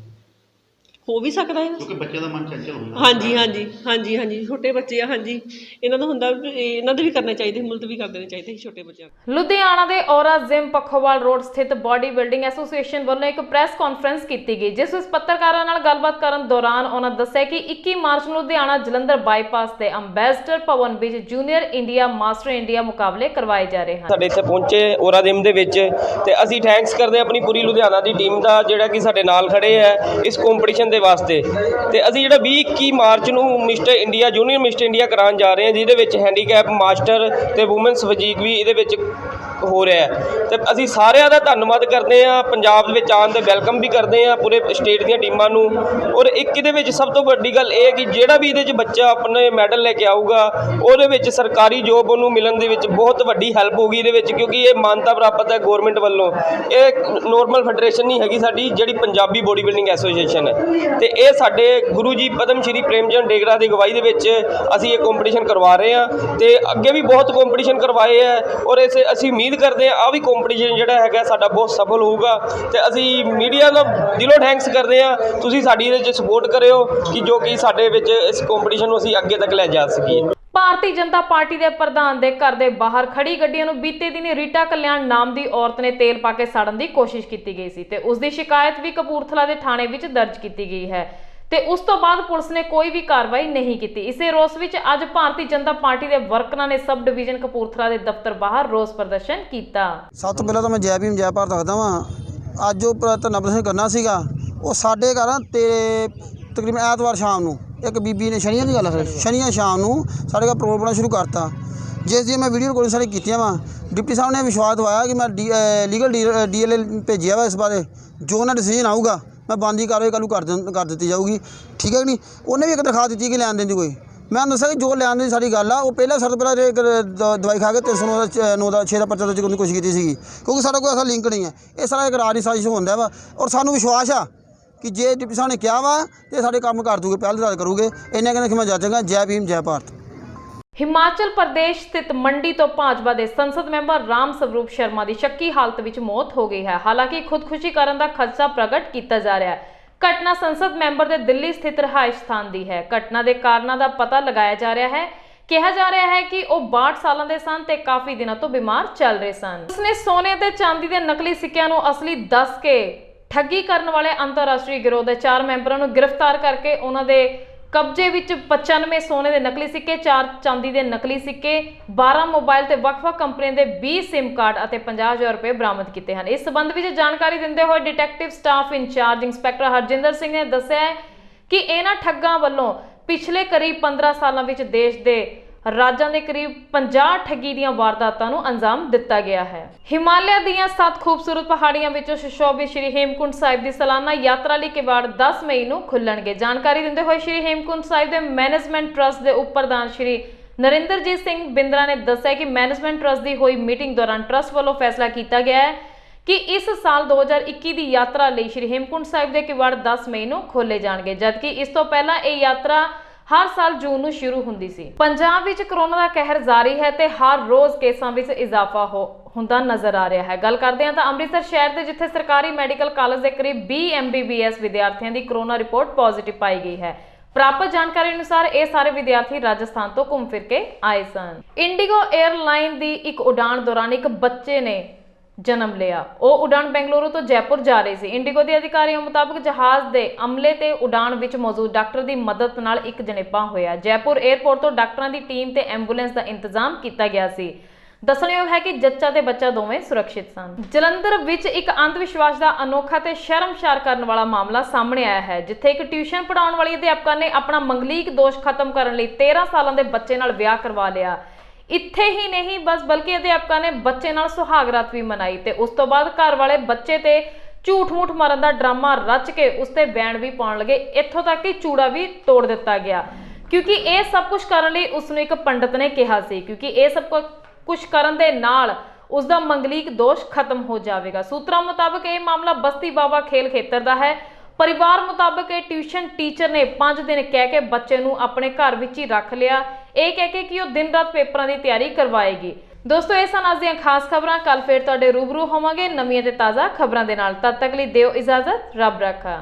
ਹੋ ਵੀ ਸਕਦਾ ਹੈ, ਕਿਉਂਕਿ ਬੱਚਿਆਂ ਦਾ ਮਨ ਚੰਚਲ ਹੁੰਦਾ। ਹਾਂਜੀ, ਛੋਟੇ ਬੱਚੇ ਆ। ਹਾਂਜੀ, ਇਹਨਾਂ ਦਾ ਹੁੰਦਾ, ਇਹਨਾਂ ਦੇ ਵੀ ਕਰਨੇ ਚਾਹੀਦੇ, ਮੁਲਤਵੀ ਕਰ ਦੇਣੇ ਚਾਹੀਦੇ ਸੀ ਛੋਟੇ ਬੱਚਿਆਂ ਨੂੰ। ਲੁਧਿਆਣਾ ਦੇ ਔਰਾ ਜਿਮ ਪੱਖੋਵਾਲ ਰੋਡ ਸਥਿਤ ਬਾਡੀ ਬਿਲਡਿੰਗ ਐਸੋਸੀਏਸ਼ਨ ਵੱਲੋਂ ਇੱਕ ਪ੍ਰੈਸ ਕਾਨਫਰੰਸ ਕੀਤੀ ਗਈ, ਜਿਸ ਵਿੱਚ ਪੱਤਰਕਾਰਾਂ ਨਾਲ ਗੱਲਬਾਤ ਕਰਨ ਦੌਰਾਨ ਉਹਨਾਂ ਦੱਸਿਆ ਕਿ 21 ਮਾਰਚ ਨੂੰ ਲੁਧਿਆਣਾ ਜਲੰਧਰ ਬਾਈਪਾਸ ਤੇ ਅੰਬੈਸਡਰ ਭਵਨ ਵਿੱਚ ਜੂਨੀਅਰ ਇੰਡੀਆ ਮਾਸਟਰ ਇੰਡੀਆ ਮੁਕਾਬਲੇ ਕਰਵਾਏ ਜਾ ਰਹੇ ਹਨ। ਸਾਡੇ ਇੱਥੇ ਪਹੁੰਚੇ ਔਰਾ ਜਿਮ ਦੇ ਵਿੱਚ, ਤੇ ਅਸੀਂ ਥੈਂਕਸ ਕਰਦੇ ਆਪਣੀ ਪੂਰੀ ਲੁਧਿਆਣਾ ਦੀ ਟੀਮ ਦਾ, ਜਿਹੜਾ ਕਿ ਸਾਡੇ ਨਾਲ ਖੜੇ ਹੈ ਇਸ ਕੰਪੀਟੀਸ਼ਨ ਦੇ ਵਾਸਤੇ। ਤੇ ਅਸੀਂ ਜਿਹੜਾ 20-21 ਮਾਰਚ ਨੂੰ ਜੂਨੀਅਰ ਮਿਸਟਰ ਇੰਡੀਆ ਕਰਾਉਣ ਜਾ ਰਹੇ ਹਾਂ, ਜਿਹਦੇ ਵਿੱਚ ਹੈਂਡੀਕੈਪ ਮਾਸਟਰ ਤੇ ਵੂਮਨਸ ਫਿਜ਼ੀਕ ਵੀ ਇਹਦੇ ਵਿੱਚ ਹੋ ਰਿਹਾ ਹੈ। ਤੇ ਅਸੀਂ ਸਾਰਿਆਂ ਦਾ ਧੰਨਵਾਦ ਕਰਦੇ ਹਾਂ, ਪੰਜਾਬ ਦੇ ਵਿੱਚ ਆਉਣ ਦੇ ਵੈਲਕਮ ਵੀ ਕਰਦੇ ਹਾਂ ਪੂਰੇ ਸਟੇਟ ਦੀਆਂ ਟੀਮਾਂ ਨੂੰ। ਔਰ ਇੱਕ ਇਹਦੇ ਵਿੱਚ ਸਭ ਤੋਂ ਵੱਡੀ ਗੱਲ ਇਹ ਹੈ ਕਿ ਜਿਹੜਾ ਵੀ ਇਹਦੇ 'ਚ ਬੱਚਾ ਆਪਣੇ ਮੈਡਲ ਲੈ ਕੇ ਆਊਗਾ, ਉਹਦੇ ਵਿੱਚ ਸਰਕਾਰੀ ਜੋਬ ਉਹਨੂੰ ਮਿਲਣ ਦੇ ਵਿੱਚ ਬਹੁਤ ਵੱਡੀ ਹੈਲਪ ਹੋਊਗੀ ਇਹਦੇ ਵਿੱਚ, ਕਿਉਂਕਿ ਇਹ ਮਾਨਤਾ ਪ੍ਰਾਪਤ ਹੈ ਗੌਰਮੈਂਟ ਵੱਲੋਂ। ਇਹ ਨੋਰਮਲ ਫੈਡਰੇਸ਼ਨ ਨਹੀਂ ਹੈਗੀ ਸਾਡੀ, ਜਿਹੜੀ ਪੰਜਾਬੀ ਬੋਡੀ ਬਿਲਡਿੰਗ ਐਸੋਸੀਏਸ਼ਨ ਹੈ। ਤੇ ਇਹ ਸਾਡੇ ਗੁਰੂ ਜੀ ਪਦਮ ਸ਼੍ਰੀ ਪ੍ਰੇਮ ਚੰਦ ਡੇਗਰਾ ਦੀ ਅਗਵਾਈ ਦੇ ਵਿੱਚ ਅਸੀਂ ਇਹ ਕੰਪੀਟੀਸ਼ਨ ਕਰਵਾ ਰਹੇ ਹਾਂ ਤੇ ਅੱਗੇ ਵੀ ਬਹੁਤ ਕੰਪੀਟੀਸ਼ਨ ਕਰਵਾਏ ਹੈ ਔਰ ਅਸੀਂ ਉਮੀਦ ਕਰਦੇ ਹਾਂ ਆ ਵੀ ਕੰਪੀਟੀਸ਼ਨ ਜਿਹੜਾ ਹੈਗਾ ਸਾਡਾ ਬਹੁਤ ਸਫਲ ਹੋਊਗਾ ਤੇ ਅਸੀਂ ਮੀਡੀਆ ਦਾ ਦਿਲੋਂ ਥੈਂਕਸ ਕਰਦੇ ਹਾਂ। ਤੁਸੀਂ ਸਾਡੀ ਇਹਦੇ 'ਚ ਸਪੋਰਟ ਕਰਿਓ ਕਿ ਜੋ ਕਿ ਸਾਡੇ ਵਿੱਚ ਇਸ ਕੰਪੀਟੀਸ਼ਨ ਨੂੰ ਅਸੀਂ ਅੱਗੇ ਤੱਕ ਲੈ ਜਾ ਸਕੀਏ। ਭਾਰਤੀ ਜਨਤਾ ਪਾਰਟੀ ਦੇ ਪ੍ਰਧਾਨ ਦੇ ਘਰ ਦੇ ਬਾਹਰ ਖੜੀ ਗੱਡੀਆਂ ਨੂੰ ਬੀਤੇ ਦਿਨ ਰੀਟਾ ਕਲਿਆਣ ਨਾਮ ਦੀ ਔਰਤ ਨੇ ਤੇਲ ਪਾ ਕੇ ਸਾੜਨ ਦੀ ਕੋਸ਼ਿਸ਼ ਕੀਤੀ ਗਈ ਸੀ ਤੇ ਉਸ ਦੀ ਸ਼ਿਕਾਇਤ ਵੀ ਕਪੂਰਥਲਾ ਦੇ ਥਾਣੇ ਵਿੱਚ ਦਰਜ ਕੀਤੀ ਗਈ ਹੈ ਤੇ ਉਸ ਤੋਂ ਬਾਅਦ ਪੁਲਿਸ ਨੇ ਕੋਈ ਵੀ ਕਾਰਵਾਈ ਨਹੀਂ ਕੀਤੀ। ਇਸੇ ਰੋਸ ਵਿੱਚ ਅੱਜ ਭਾਰਤੀ ਜਨਤਾ ਪਾਰਟੀ ਦੇ ਵਰਕਰਾਂ ਨੇ ਸਬ ਡਿਵੀਜ਼ਨ ਕਪੂਰਥਲਾ ਦੇ ਦਫ਼ਤਰ ਬਾਹਰ ਰੋਸ ਪ੍ਰਦਰਸ਼ਨ ਕੀਤਾ। ਸਭ ਤੋਂ ਪਹਿਲਾਂ ਤਾਂ ਮੈਂ ਜੈ ਭੀਮ ਜੈ ਭਾਰਤ ਆਖਦਾ ਵਾਂ। ਅੱਜ ਉਹ ਧਰਨਾ ਪ੍ਰਦਰਸ਼ਨ ਕਰਨਾ ਸੀਗਾ ਉਹ ਸਾਡੇ ਘਰ ਤੇ ਤਕਰੀਬਨ ਐਤਵਾਰ ਸ਼ਾਮ ਨੂੰ ਇੱਕ ਬੀਬੀ ਨੇ ਸ਼ਨੀਵਾਰ ਦੀ ਗੱਲ ਹੈ ਸ਼ਨੀਵਾਰ ਸ਼ਾਮ ਨੂੰ ਸਾਡੇ ਘਰ ਪ੍ਰੋਗਰਾਮ ਸ਼ੁਰੂ ਕਰਤਾ ਜਿਸ ਦੀ ਮੈਂ ਵੀਡੀਓ ਰਿਕਾਰਡਿੰਗ ਸਾਰੇ ਕੀਤੀਆਂ ਵਾ। ਡਿਪਟੀ ਸਾਹਿਬ ਨੇ ਵਿਸ਼ਵਾਸ ਦਵਾਇਆ ਕਿ ਮੈਂ ਲੀਗਲ DLA ਭੇਜਿਆ ਵਾ ਇਸ ਬਾਰੇ ਜੋ ਉਹਨਾਂ ਡਿਸੀਜਨ ਆਊਗਾ ਮੈਂ ਬੰਦੀ ਕਾਰਵਾਈ ਕੱਲ੍ਹ ਨੂੰ ਕਰ ਦਿੱਤੀ ਜਾਊਗੀ। ਠੀਕ ਹੈ ਕਿ ਨਹੀਂ। ਉਹਨੇ ਵੀ ਇੱਕ ਦਰਖਾਸਤ ਦਿੱਤੀ ਕਿ ਲੈਣ ਦੇਣ ਦੀ ਕੋਈ ਮੈਂ ਦੱਸਿਆ ਕਿ ਜੋ ਲੈਣ ਦੇਣ ਸਾਡੀ ਗੱਲ ਆ ਉਹ ਪਹਿਲਾਂ ਸਭ ਤੋਂ ਪਹਿਲਾਂ ਦਵਾਈ ਖਾ ਕੇ 309 ਦਾ 6 ਦਾ ਪਰਚਾ ਦਰਜ ਕਰਨ ਦੀ ਕੋਸ਼ਿਸ਼ ਕੀਤੀ ਸੀਗੀ ਕਿਉਂਕਿ ਸਾਡਾ ਕੋਈ ਐਸਾ ਲਿੰਕ ਨਹੀਂ ਹੈ। ਇਹ ਸਾਰਾ ਇੱਕ ਰਾਜੀ ਸਾਜ਼ਿਸ਼ ਹੁੰਦਾ ਵਾ ਔਰ ਸਾਨੂੰ ਵਿਸ਼ਵਾਸ ਆ ਕਿ ਜੇ ਡਿਪਟੀ ਸਾਹਿਬ ਨੇ ਕਿਹਾ ਵਾ ਤੇ ਸਾਡੇ ਕੰਮ ਕਰ ਦੂਗੇ ਪਹਿਲ ਰਾਜ ਕਰੂਗੇ। ਇਹਨਾਂ ਕਹਿੰਦੇ ਕਿ ਮੈਂ ਜਾਚਾਂਗਾ। ਜੈ ਭੀਮ ਜੈ ਭਾਰਤ। ਹਿਮਾਚਲ ਪ੍ਰਦੇਸ਼ ਸਥਿਤ ਮੰਡੀ ਤੋਂ ਭਾਜਪਾ ਦੇ ਸੰਸਦ ਮੈਂਬਰ ਰਾਮ ਸਵਰੂਪ ਸ਼ਰਮਾ ਦੀ ਸ਼ੱਕੀ ਹਾਲਤ ਵਿੱਚ ਮੌਤ ਹੋ ਗਈ ਹੈ। ਹਾਲਾਂਕਿ ਖੁਦਕੁਸ਼ੀ ਕਰਨ ਦਾ ਖਦਸ਼ਾ ਪ੍ਰਗਟ ਕੀਤਾ ਜਾ ਰਿਹਾ ਹੈ। ਘਟਨਾ ਸੰਸਦ ਮੈਂਬਰ ਦੇ ਦਿੱਲੀ ਸਥਿਤ ਰਹਾਇਸ਼ ਸਥਾਨ ਦੀ ਹੈ। ਘਟਨਾ ਦੇ ਕਾਰਨਾਂ ਦਾ ਪਤਾ ਲਗਾਇਆ ਜਾ ਰਿਹਾ ਹੈ। ਕਿਹਾ ਜਾ ਰਿਹਾ ਹੈ ਕਿ ਉਹ 62 ਸਾਲਾਂ ਦੇ ਸਨ ਤੇ ਕਾਫੀ ਦਿਨਾਂ ਤੋਂ ਬਿਮਾਰ ਚੱਲ ਰਹੇ ਸਨ। ਉਸਨੇ ਸੋਨੇ ਤੇ ਚਾਂਦੀ ਦੇ ਨਕਲੀ ਸਿੱਕਿਆਂ ਨੂੰ ਅਸਲੀ ਦੱਸ ਕੇ ਠੱਗੀ ਕਰਨ ਵਾਲੇ ਅੰਤਰਰਾਸ਼ਟਰੀ ਗਿਰੋਹ ਦੇ 4 ਮੈਂਬਰਾਂ ਨੂੰ ਗ੍ਰਿਫਤਾਰ ਕਰਕੇ ਉਹਨਾਂ ਦੇ ਕਬਜ਼ੇ ਵਿੱਚ 95 ਸੋਨੇ ਦੇ ਨਕਲੀ ਸਿੱਕੇ 4 ਚਾਂਦੀ ਦੇ ਨਕਲੀ ਸਿੱਕੇ 12 ਮੋਬਾਈਲ ਤੇ ਵੱਖ-ਵੱਖ ਕੰਪਨੀਆਂ ਦੇ 20 SIM ਕਾਰਡ ਅਤੇ 50,000 ਰੁਪਏ ਬਰਾਮਦ ਕੀਤੇ ਹਨ। ਇਸ ਸਬੰਧ ਵਿੱਚ ਜਾਣਕਾਰੀ ਦਿੰਦੇ ਹੋਏ detective staff incharge inspector Harjinder Singh ਨੇ ਦੱਸਿਆ ਕਿ ਇਹਨਾਂ ਠੱਗਾਂ ਵੱਲੋਂ ਪਿਛਲੇ ਕਰੀਬ 15 ਸਾਲਾਂ ਵਿੱਚ ਦੇਸ਼ ਦੇ ਰਾਜਾਂ ਦੇ ਕਰੀਬ 50 ਠੱਗੀ ਦੀਆਂ ਵਾਰਦਾਤਾਂ ਨੂੰ ਅੰਜਾਮ ਦਿੱਤਾ ਗਿਆ ਹੈ। ਹਿਮਾਲਿਆ ਦੀਆਂ 7 ਖੂਬਸੂਰਤ ਪਹਾੜੀਆਂ ਵਿੱਚੋਂ ਸੁਸ਼ੋਭਿਤ ਸ਼੍ਰੀ ਹੇਮਕੁੰਟ ਸਾਹਿਬ ਦੀ ਸਾਲਾਨਾ ਯਾਤਰਾ ਲਈ ਕਿਵਾੜ 10 ਮਈ ਨੂੰ ਖੁੱਲਣਗੇ। ਜਾਣਕਾਰੀ ਦਿੰਦੇ ਹੋਏ ਸ਼੍ਰੀ ਹੇਮਕੁੰਟ ਸਾਹਿਬ ਦੇ ਮੈਨੇਜਮੈਂਟ ਟਰਸਟ ਦੇ ਉਪ ਪ੍ਰਧਾਨ ਸ਼੍ਰੀ ਨਰਿੰਦਰਜੀਤ ਸਿੰਘ ਬਿੰਦਰਾ ਨੇ ਦੱਸਿਆ ਕਿ ਮੈਨੇਜਮੈਂਟ ਟਰਸਟ ਦੀ ਹੋਈ ਮੀਟਿੰਗ ਦੌਰਾਨ ਟਰਸਟ ਵੱਲੋਂ ਫੈਸਲਾ ਕੀਤਾ ਗਿਆ ਹੈ ਕਿ ਇਸ ਸਾਲ 2021 ਦੀ ਯਾਤਰਾ ਲਈ ਸ਼੍ਰੀ ਹੇਮਕੁੰਟ ਸਾਹਿਬ ਦੇ ਕਿਵਾੜ 10 ਮਈ ਨੂੰ ਖੋਲੇ ਜਾਣਗੇ ਜਦਕਿ ਇਸ ਤੋਂ ਪਹਿਲਾਂ ਇਹ ਯਾਤਰਾ ਹਰ ਸਾਲ ਜੂਨ ਨੂੰ ਸ਼ੁਰੂ ਹੁੰਦੀ ਸੀ। ਪੰਜਾਬ ਵਿੱਚ ਕਰੋਨਾ ਦਾ ਕਹਿਰ ਜਾਰੀ ਹੈ ਤੇ ਹਰ ਰੋਜ਼ ਕੇਸਾਂ ਵਿੱਚ ਇਜ਼ਾਫਾ ਹੁੰਦਾ ਨਜ਼ਰ ਆ ਰਿਹਾ ਹੈ। ਗੱਲ ਕਰਦੇ ਹਾਂ ਤਾਂ ਅੰਮ੍ਰਿਤਸਰ ਸ਼ਹਿਰ ਦੇ ਜਿੱਥੇ ਸਰਕਾਰੀ ਮੈਡੀਕਲ ਕਾਲਜ ਦੇ ਕਰੀਬ 20 MBBS ਵਿਦਿਆਰਥੀਆਂ ਦੀ ਕਰੋਨਾ ਰਿਪੋਰਟ ਪੋਜ਼ਿਟਿਵ ਪਾਈ ਗਈ ਹੈ। ਪ੍ਰਾਪਤ ਜਾਣਕਾਰੀ ਅਨੁਸਾਰ ਇਹ ਸਾਰੇ ਵਿਦਿਆਰਥੀ ਰਾਜਸਥਾਨ ਤੋਂ ਘੁੰਮ ਫਿਰ ਕੇ ਆਏ ਸਨ। ਇੰਡੀਗੋ 에ਅਰਲਾਈਨ ਦੀ ਇੱਕ ਉਡਾਣ ਦੌਰਾਨ ਇੱਕ ਬੱਚੇ ਨੇ ਜਨਮ ਲਿਆ। ਉਹ ਉਡਾਣ ਬੈਂਗਲੁਰੂ ਤੋਂ ਜੈਪੁਰ ਜਾ ਰਹੀ ਸੀ। ਇੰਡੀਗੋ ਦੇ ਅਧਿਕਾਰੀਆਂ ਮੁਤਾਬਕ ਜਹਾਜ਼ ਦੇ ਅਮਲੇ ਤੇ ਉਡਾਣ ਵਿੱਚ ਮੌਜੂਦ ਡਾਕਟਰ ਦੀ ਮਦਦ ਨਾਲ ਇੱਕ ਜਣੇਪਾ ਹੋਇਆ। ਜੈਪੁਰ 에ਅਰਪੋਰਟ ਤੋਂ ਡਾਕਟਰਾਂ ਦੀ ਟੀਮ ਤੇ ਐਂਬੂਲੈਂਸ ਦਾ ਇੰਤਜ਼ਾਮ ਕੀਤਾ ਗਿਆ ਸੀ। ਦੱਸਣਯੋਗ ਹੈ ਕਿ ਜੱਚਾ ਤੇ ਬੱਚਾ ਦੋਵੇਂ ਸੁਰੱਖਿਅਤ ਸਨ। ਜਲੰਧਰ ਵਿੱਚ ਇੱਕ ਅੰਧ ਵਿਸ਼ਵਾਸ ਦਾ ਅਨੋਖਾ ਤੇ ਸ਼ਰਮਸਾਰ ਕਰਨ ਵਾਲਾ ਮਾਮਲਾ ਸਾਹਮਣੇ ਆਇਆ ਹੈ ਜਿੱਥੇ ਇੱਕ ਟਿਊਸ਼ਨ ਪੜਾਉਣ ਵਾਲੀ ਅਧਿਆਪਕਾ ਨੇ ਆਪਣਾ ਮੰਗਲੀਕ ਦੋਸ਼ ਖਤਮ ਕਰਨ ਲਈ 13 ਸਾਲਾਂ ਦੇ ਬੱਚੇ ਨਾਲ ਵਿਆਹ ਕਰਵਾ ਲਿਆ। ਇੱਥੇ ਹੀ ਨਹੀਂ ਬਲਕਿ ਅਧਿਆਪਕਾਂ ਨੇ ਬੱਚੇ ਨਾਲ ਸੁਹਾਗ ਰਾਤ ਵੀ ਮਨਾਈ ਤੇ ਉਸ ਤੋਂ ਬਾਅਦ ਘਰ ਵਾਲੇ ਬੱਚੇ ਤੇ ਝੂਠ-ਮੂਠ ਮਾਰਨ ਦਾ ਡਰਾਮਾ ਰਚ ਕੇ ਉਸ ਤੇ ਬੈਣ ਵੀ ਪਾਉਣ ਲੱਗੇ। ਇੱਥੋਂ ਤੱਕ ਕਿ ਚੂੜਾ ਵੀ ਤੋੜ ਦਿੱਤਾ ਗਿਆ ਕਿਉਂਕਿ ਇਹ ਸਭ ਕੁਝ ਕਰਨ ਲਈ ਉਸ ਨੂੰ ਇੱਕ ਪੰਡਤ ਨੇ ਕਿਹਾ ਸੀ ਕਿਉਂਕਿ ਇਹ ਸਭ ਕੁਝ ਕਰਨ ਦੇ ਨਾਲ ਉਸ ਦਾ ਮੰਗਲੀਕ ਦੋਸ਼ ਖਤਮ ਹੋ ਜਾਵੇਗਾ। ਸੂਤਰਾਂ ਮੁਤਾਬਕ ਇਹ ਮਾਮਲਾ ਬਸਤੀ ਬਾਬਾ ਖੇਲ ਖੇਤਰ ਦਾ ਹੈ। ਪਰਿਵਾਰ ਮੁਤਾਬਕ ਇਹ ਟਿਊਸ਼ਨ ਟੀਚਰ ਨੇ 5 ਦਿਨ ਕਹਿ ਕੇ ਬੱਚੇ ਨੂੰ ਆਪਣੇ ਘਰ ਵਿੱਚ ਹੀ ਰੱਖ ਲਿਆ ਇਹ ਕਹਿ ਕੇ ਕਿ ਉਹ ਦਿਨ ਰਾਤ ਪੇਪਰਾਂ ਦੀ ਤਿਆਰੀ ਕਰਵਾਏਗੀ। ਦੋਸਤੋ ਇਹ ਸਨ ਅੱਜ ਦੀਆਂ ਖਾਸ ਖਬਰਾਂ। ਕੱਲ ਫੇਰ ਤੁਹਾਡੇ ਰੂਬਰੂ ਹੋਵਾਂਗੇ ਨਵੀਆਂ ਤੇ ਤਾਜ਼ਾ ਖਬਰਾਂ ਦੇ ਨਾਲ। ਤਦ ਤੱਕ ਲਈ ਦਿਓ ਇਜਾਜ਼ਤ। ਰੱਬ ਰਾਖਾ।